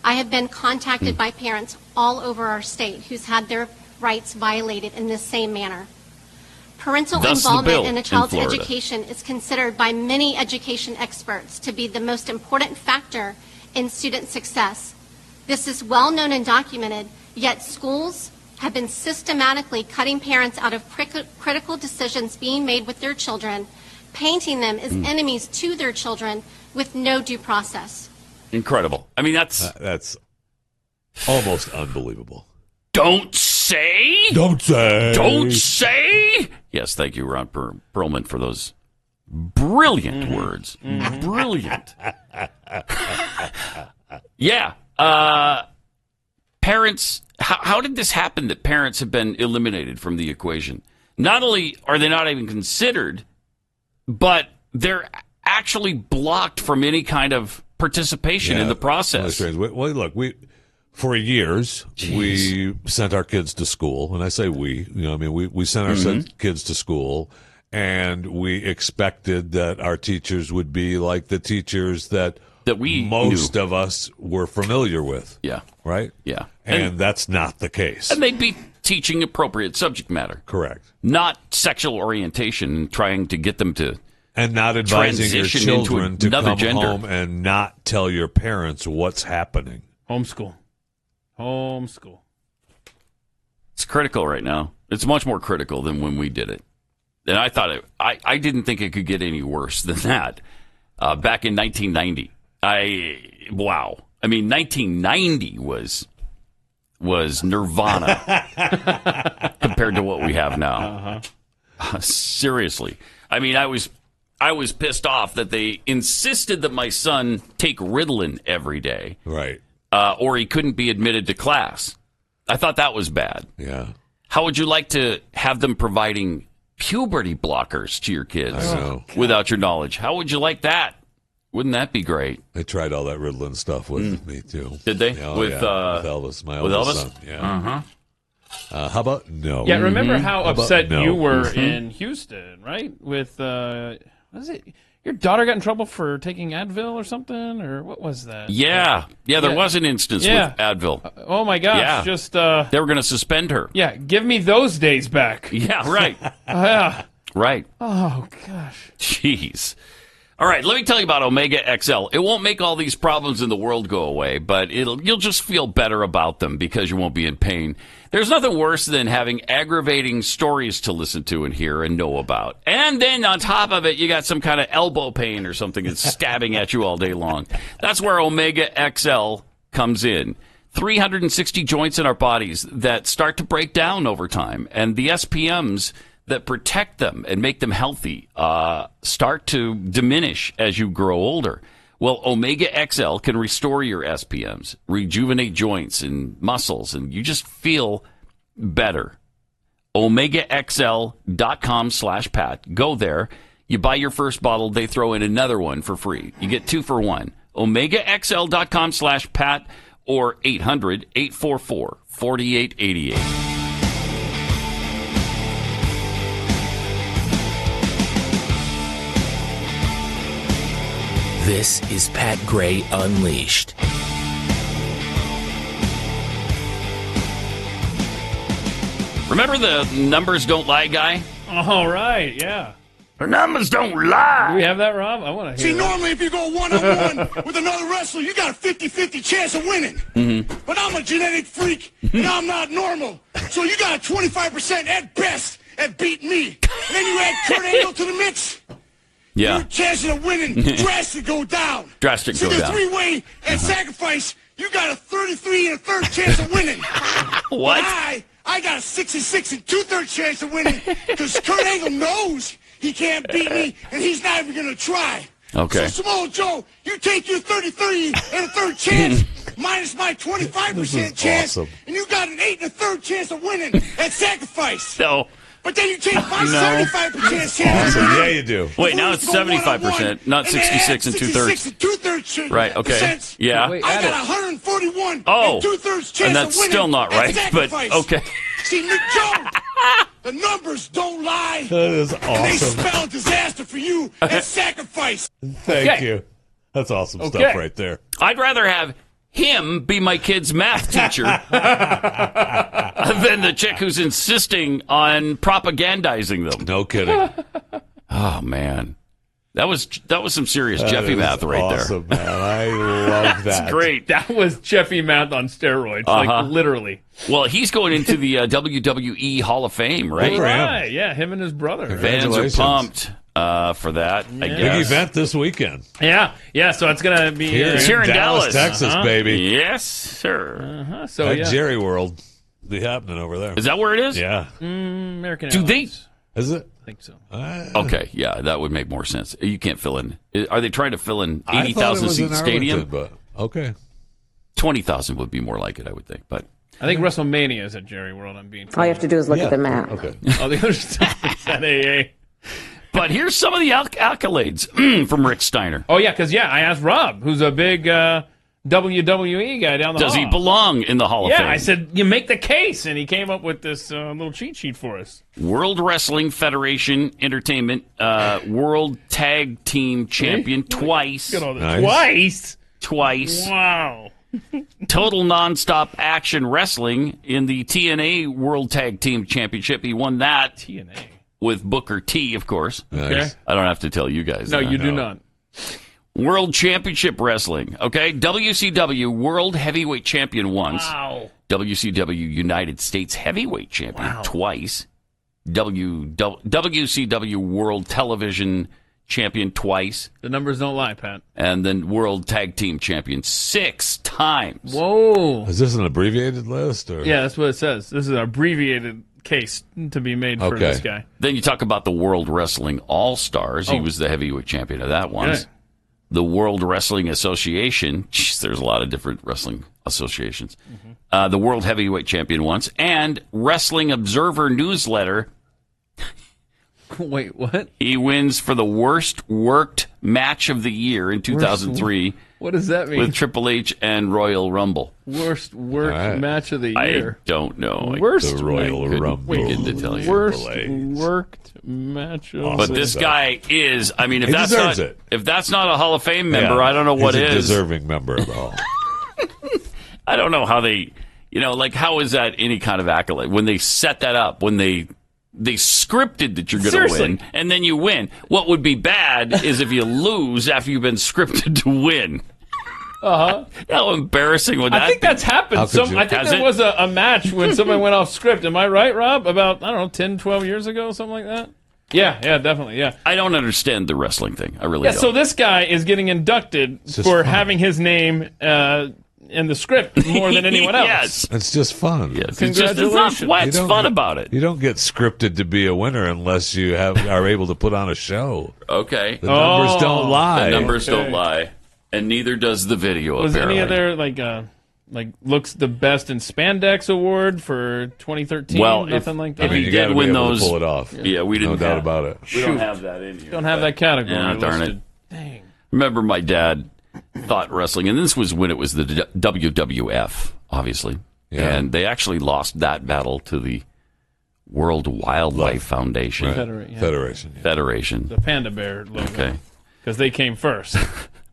I have been contacted by parents all over our state who's had their rights violated in this same manner. Parental involvement in a child's education is considered by many education experts to be the most important factor in student success. This is well known and documented, yet schools have been systematically cutting parents out of critical decisions being made with their children, painting them as enemies to their children with no due process. Incredible. I mean, that's almost unbelievable. Don't say. Don't say. Don't say. Yes, thank you, Ron Perlman, for those brilliant words. Brilliant. Yeah. Parents, how did this happen that parents have been eliminated from the equation? Not only are they not even considered, but they're actually blocked from any kind of participation in the process. Well, look, for years, we sent our kids to school, and I say we sent our kids to school, and we expected that our teachers would be like the teachers that we most of us were familiar with. Yeah. Right? Yeah. And that's not the case. And they'd be teaching appropriate subject matter. Correct. Not sexual orientation and trying to get them to and not advising your children to come gender. home and not tell your parents what's happening. Homeschool. It's critical right now. It's much more critical than when we did it. And I thought I didn't think it could get any worse than that. Back in 1990. Wow. I mean, 1990 was nirvana compared to what we have now. Seriously. I mean, I was pissed off that they insisted that my son take Ritalin every day. Right. Or he couldn't be admitted to class. I thought that was bad. Yeah. How would you like to have them providing puberty blockers to your kids I know. without your knowledge? How would you like that? Wouldn't that be great? They tried all that Ritalin stuff with me, too. Did they? Yeah, with Elvis, my oldest son. Yeah. How about no? Yeah, remember how upset no? you were in Houston, right? With, what is it? Your daughter got in trouble for taking Advil or something? Or what was that? Yeah. There was an instance with Advil. Oh, my gosh. Yeah. Just, they were going to suspend her. Yeah, give me those days back. Yeah, right. Yeah. Right. Oh, gosh. Jeez. All right, let me tell you about Omega XL. It won't make all these problems in the world go away, but you'll just feel better about them because you won't be in pain. There's nothing worse than having aggravating stories to listen to and hear and know about. And then on top of it, you got some kind of elbow pain or something that's stabbing at you all day long. That's where Omega XL comes in. 360 joints in our bodies that start to break down over time, and the SPMs that protect them and make them healthy start to diminish as you grow older. Well, Omega XL can restore your SPMs, rejuvenate joints and muscles, and you just feel better. OmegaXL.com/Pat. Go there. You buy your first bottle, they throw in another one for free. You get 2 for 1. OmegaXL.com/Pat or 800-844-4888. This is Pat Gray Unleashed. Remember the numbers don't lie guy? All right, yeah. The numbers don't lie. Do we have that, Rob? I want to hear See, normally if you go one-on-one with another wrestler, you got a 50-50 chance of winning. Mm-hmm. But I'm a genetic freak, and I'm not normal. So you got a 25% at best at beating me. And then you add Kurt Angle to the mix. Yeah. Your chances of winning drastically go down. Drastic See, go the down. three-way at sacrifice, you got a 33 1/3 chance of winning. What? But I got a 66 2/3 chance of winning because Kurt Angle knows he can't beat me, and he's not even going to try. Okay. So, Samoa Joe, you take your 33 1/3 chance minus my 25% chance, awesome. and you got an 8 1/3 chance of winning at sacrifice. No. But then you take my No. 75% chance. Awesome. Yeah, you do. Wait, now it's 75%, not 66 and 2/3. 66 and 2/3. Right, okay. Yeah. Wait, I add got it. 141 Oh, and 2/3 chance and that's of winning still not at right, but sacrifice. okay. See, Nick Jones, the numbers don't lie. That is And they awesome. spell disaster for you at sacrifice. Thank Okay. you. That's awesome Okay. stuff right there. I'd rather have him be my kid's math teacher than the chick who's insisting on propagandizing them. No kidding. Oh, man. That was some serious That Jeffy is math right awesome, man. I love that. It's great. That was Jeffy Math on steroids, like literally. Well, he's going into the WWE Hall of Fame, right? Good for him. Right, yeah, him and his brother. Fans are Congratulations. pumped for that, I Yeah. Big guess. event this weekend. Yeah, so it's going to be It's here in Dallas. Texas, baby. Yes, sir. So, That yeah. Jerry World be happening over there. Is that where it is? Yeah. American Do they- Airlines. Is it? I think so. Okay, yeah, that would make more sense. You can't fill in. Are they trying to fill in I thought it 80,000 was seat in stadium? Arlington, but okay. 20,000 would be more like it, I would think. But I think WrestleMania is at Jerry World. I'm being All you have to do is look at the map. Okay. all the other stuff is at AA. But here's some of the accolades from Rick Steiner. Oh, yeah, because, I asked Rob, who's a big WWE guy down the hall. Does he belong in the Hall of Fame? Yeah, I said, you make the case, and he came up with this little cheat sheet for us. World Wrestling Federation Entertainment World Tag Team Champion twice. Look at all this. Nice. Twice. Wow. Total Nonstop Action Wrestling in the TNA World Tag Team Championship. He won that TNA. with Booker T, of course. Nice. I don't have to tell you guys No, that. you do not. World Championship Wrestling. Okay. WCW World Heavyweight Champion once. Wow. WCW United States Heavyweight Champion twice. WCW World Television Champion twice. The numbers don't lie, Pat. And then World Tag Team Champion 6 times. Whoa. Is this an abbreviated list? Or? Yeah, that's what it says. This is an abbreviated case to be made for this guy. Then you talk about the World Wrestling All-Stars. He was the heavyweight champion of that once. Good. The World Wrestling Association. Jeez, there's a lot of different wrestling associations. The World Heavyweight Champion once. And Wrestling Observer Newsletter. Wait, what? He wins for the worst worked match of the year in 2003 What does that mean? with Triple H and Royal Rumble. Worst worked All right. match of the I year. don't know. Worst The Royal Rumble. Begin to tell you. Worst Triple H. worked match of But the this guy is, I mean, if He that's deserves not it. if that's not a Hall of Fame member, Yeah, I don't know what he's a is. deserving member of the Hall. I don't know how they, like how is that any kind of accolade when they set that up, when they scripted that you're going to Seriously. win and then you win. What would be bad is if you lose after you've been scripted to win. Uh-huh. How embarrassing would that I think be? that's happened. How could you- I think Has there it? was a match when somebody went off script. Am I right, Rob? About, I don't know, 10, 12 years ago, something like that? Yeah, definitely, yeah. I don't understand the wrestling thing. I really Yeah, don't. so this guy is getting inducted just for fun. having his name in the script more than anyone else. Yes. It's just fun. Yes. It's just it's not Congratulations. what's You don't fun get- about it. You don't get scripted to be a winner unless you are able to put on a show. Okay. The numbers don't lie. The numbers Okay. don't lie. And neither does the video, Was apparently. any of their, like, looks the best in spandex award for 2013. Well, nothing like that. If he you did gotta win be able those, to pull it off. Yeah, we didn't. No doubt about it. We don't have that in here. Don't have that category. Yeah, darn listed. it. Dang. Remember, my dad thought wrestling, and this was when it was the WWF, obviously, and they actually lost that battle to the World Wildlife Foundation. Right. Federation. The panda bear logo. Okay. Because they came first.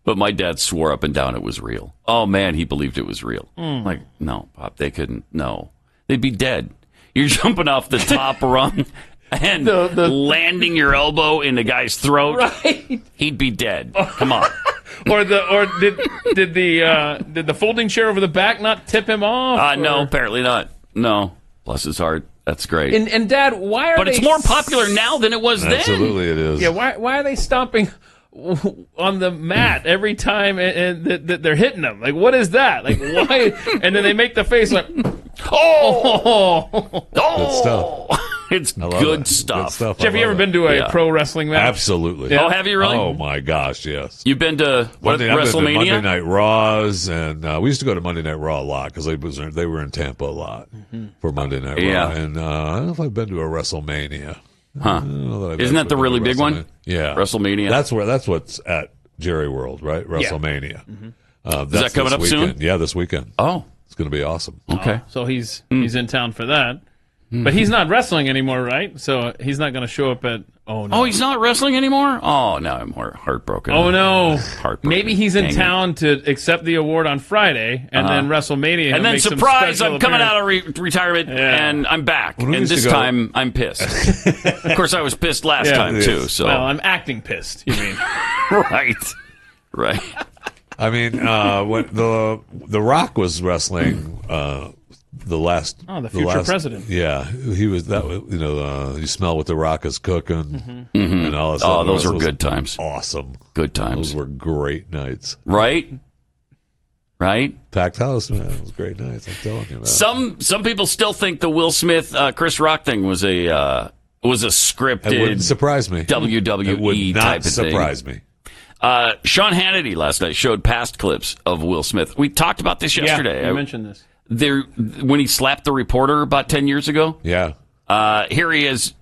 But my dad swore up and down it was real. Oh, man, he believed it was real. Like, no, Pop, they couldn't. No. They'd be dead. You're jumping off the top rung and landing your elbow in the guy's throat. Right. He'd be dead. Come on. Or did the folding chair over the back not tip him off? No, apparently not. No. Bless his heart. That's great. And Dad, why are But they... it's more popular now than it was then. Absolutely it is. Yeah, why are they stomping on the mat every time that they're hitting them? Like, what is that? Like, why? And then they make the face like, oh! Good stuff. It's good stuff. stuff. Jeff, you ever been to a pro wrestling match? Absolutely. Yeah. Oh, have you really? Oh, my gosh, yes. You've been to I've been to WrestleMania? Monday Night Raws, and we used to go to Monday Night Raw a lot because they were in Tampa a lot for Monday Night Raw. And I don't know if I've been to a WrestleMania. Huh. Isn't that the really big one? Yeah. WrestleMania. That's what's at Jerry World, right? WrestleMania. Is that coming up soon? Yeah, this weekend. Oh. It's going to be awesome. Okay. So he's in town for that. But he's not wrestling anymore, right? So he's not going to show up at... Oh, no. Oh, he's not wrestling anymore? Oh, now I'm heartbroken. Oh, no. Heartbroken. Maybe he's in Dang town to accept the award on Friday, and then WrestleMania... And then, make some surprise, special I'm coming appearance. out of retirement, and I'm back. When we And used to this go- time, I'm pissed. Of course, I was pissed last time, too. So. Well, I'm acting pissed, you mean. Right. I mean, when the Rock was wrestling the last... Oh, the future president. Yeah, he was that. You smell what the Rock is cooking, and all that stuff. Oh, those were good times. Awesome, good times. Those were great nights. Right. Packed house, man. It was great nights. I'm telling you, man. Some people still think the Will Smith Chris Rock thing was a scripted. It wouldn't surprise me. WWE it would not type of surprise thing. me. Sean Hannity last night showed past clips of Will Smith. We talked about this yesterday. Yeah, you mentioned this. When he slapped the reporter about 10 years ago. Yeah. Here he is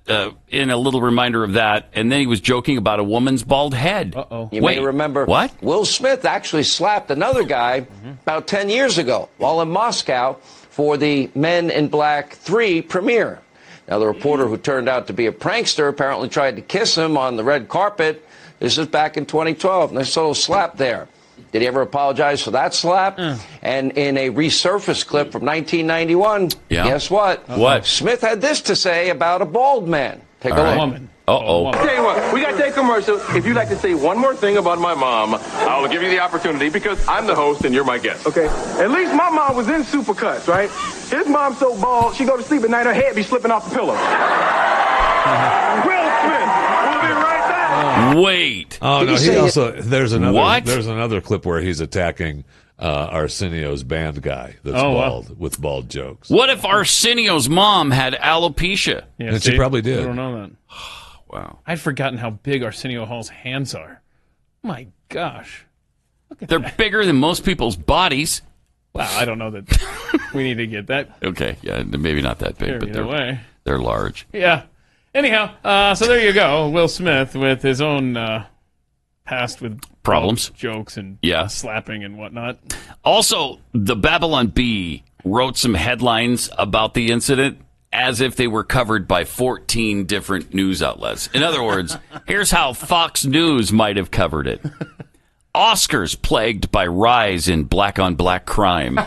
in a little reminder of that, and then he was joking about a woman's bald head. Uh-oh. You may remember what? Will Smith actually slapped another guy about 10 years ago while in Moscow for the Men in Black 3 premiere. Now, the reporter who turned out to be a prankster apparently tried to kiss him on the red carpet. This is back in 2012, and there's a little slap there. Did he ever apologize for that slap? And in a resurfaced clip from 1991, guess what? What? Smith had this to say about a bald man. Take a look. Woman. Uh-oh. Tell you what, we got to take a commercial. If you'd like to say one more thing about my mom, I'll give you the opportunity because I'm the host and you're my guest. Okay? At least my mom was in Supercuts, right? His mom's so bald, she go to sleep at night, her head be slipping off the pillow. Will Smith, we'll be right back. Wait. Oh no! He also there's another What? There's another clip where he's attacking Arsenio's band guy that's bald with bald jokes. What if Arsenio's mom had alopecia? Yeah, And she probably did. I don't know that. Wow. I'd forgotten how big Arsenio Hall's hands are. My gosh. They're bigger than most people's bodies. Wow, I don't know that we need to get that Okay, yeah, maybe not that big, but carried away. they're large. Yeah. Anyhow, so there you go. Will Smith with his own past with Problems. jokes and slapping and whatnot. Also, the Babylon Bee wrote some headlines about the incident as if they were covered by 14 different news outlets. In other words, here's how Fox News might have covered it. Oscars plagued by rise in black-on-black crime.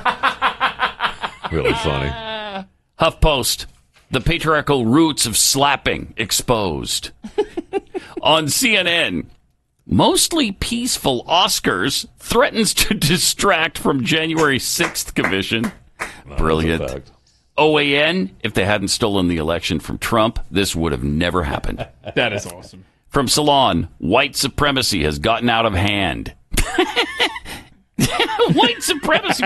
Really funny. HuffPost, the patriarchal roots of slapping exposed. On CNN, mostly peaceful Oscars threatens to distract from January 6th commission. Brilliant. OAN, if they hadn't stolen the election from Trump, this would have never happened. That is awesome. From Salon, white supremacy has gotten out of hand. White supremacy.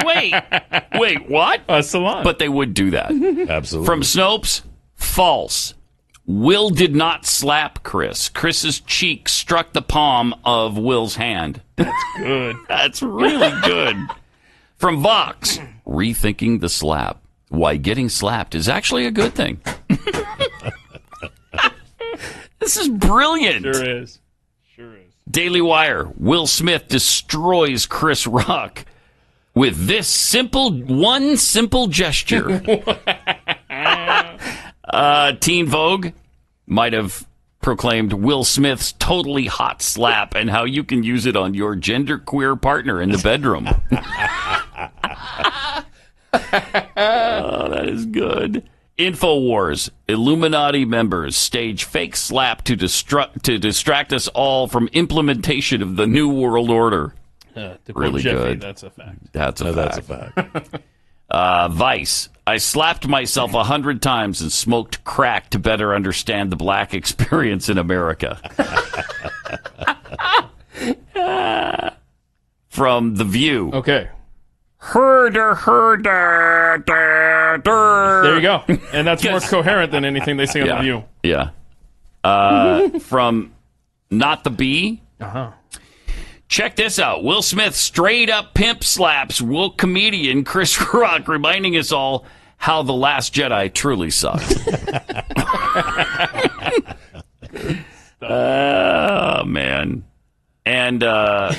Wait, what? Salon. But they would do that. Absolutely. From Snopes, false. Will did not slap Chris. Chris's cheek struck the palm of Will's hand. That's good. That's really good. From Vox, rethinking the slap. Why getting slapped is actually a good thing. This is brilliant. Sure is. Daily Wire, Will Smith destroys Chris Rock with this one simple gesture. Teen Vogue might have proclaimed Will Smith's totally hot slap and how you can use it on your genderqueer partner in the bedroom. Oh, that is good. InfoWars, Illuminati members stage fake slap to distract us all from implementation of the New World Order. Really Jeffy, good. That's a fact. That's a That's fact. a fact. Vice, I slapped myself 100 times and smoked crack to better understand the black experience in America. From The View. Okay. Herder. There you go. And that's more coherent than anything they say on The View. Yeah. From Not the Bee. Uh-huh. Check this out. Will Smith straight up pimp slaps woke comedian Chris Rock, reminding us all how The Last Jedi truly sucked. Oh, man. And I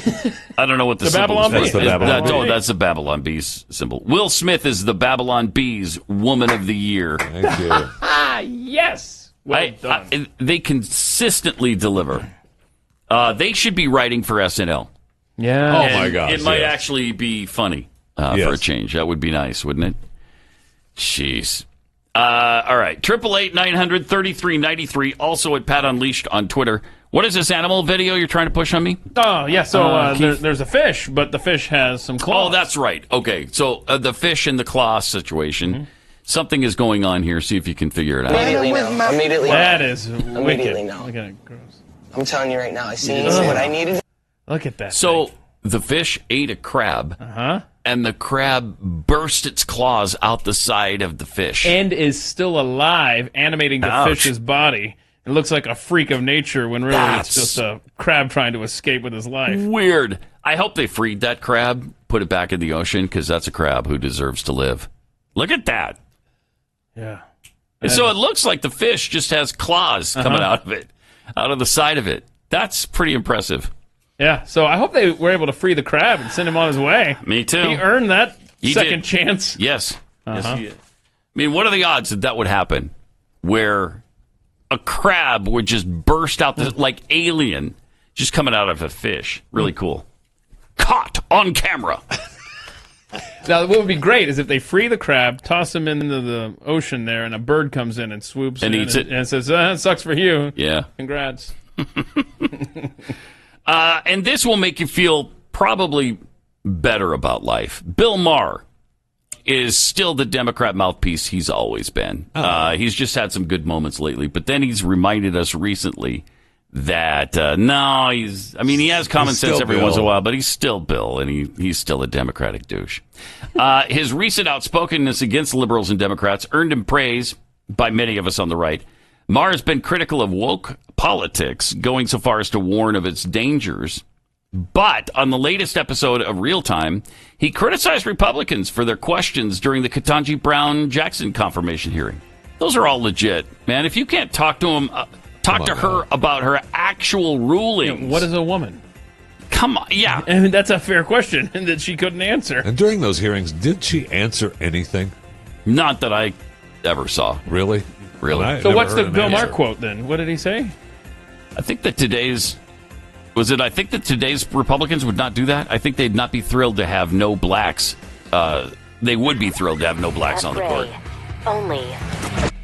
don't know what the symbol Babylon is. Bee. That's the Babylon Bee. Oh, that's the Babylon Bees symbol. Will Smith is the Babylon Bees Woman of the Year. Thank you. Yes. Well done. They consistently deliver. They should be writing for SNL. Yeah. Oh, my gosh. It might yes. actually be funny for a Yes. change. That would be nice, wouldn't it? Jeez. All right. 888-900-3393. Also at Pat Unleashed on Twitter. What is this animal video you're trying to push on me? Oh, yeah. So there's a fish, but the fish has some claws. Oh, that's right. Okay. So the fish and the claw situation. Mm-hmm. Something is going on here. See if you can figure it out. Immediately now. Immediately now. That is Immediately wicked. now. Look at it. Gross. I'm telling you right now. I seen what I needed. Look at that. So the fish ate a crab. Uh-huh. And the crab burst its claws out the side of the fish. And is still alive, animating the fish's body. It looks like a freak of nature when really it's just a crab trying to escape with his life. Weird. I hope they freed that crab, put it back in the ocean, because that's a crab who deserves to live. Look at that. Yeah. And so it looks like the fish just has claws coming out of it, out of the side of it. That's pretty impressive. Yeah, so I hope they were able to free the crab and send him on his way. Me too. He earned that He second did. chance. Yes. Yes, Uh-huh. he did. I mean, what are the odds that would happen where a crab would just burst out like Alien, just coming out of a fish? Really cool. Caught on camera. Now, what would be great is if they free the crab, toss him into the ocean there, and a bird comes in and swoops And in eats it. and says, it sucks for you. Yeah. Congrats. And this will make you feel probably better about life. Bill Maher is still the Democrat mouthpiece he's always been. He's just had some good moments lately, but then he's reminded us recently that he has common sense every once in a while, but he's still Bill, and he's still a Democratic douche. His recent outspokenness against liberals and Democrats earned him praise by many of us on the right. Maher has been critical of woke politics, going so far as to warn of its dangers. But on the latest episode of Real Time, he criticized Republicans for their questions during the Ketanji Brown Jackson confirmation hearing. Those are all legit, man. If you can't talk to him, talk to her about her actual rulings. What is a woman? Come on, yeah. I mean, that's a fair question that she couldn't answer. And during those hearings, did she answer anything? Not that I ever saw. Really? Really? So what's the Bill Maher quote then? What did he say? I think that today's Republicans would not do that. I think they'd not be thrilled to have no blacks. They would be thrilled to have no blacks on the court. Only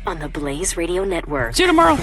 on the Blaze Radio Network. See you tomorrow.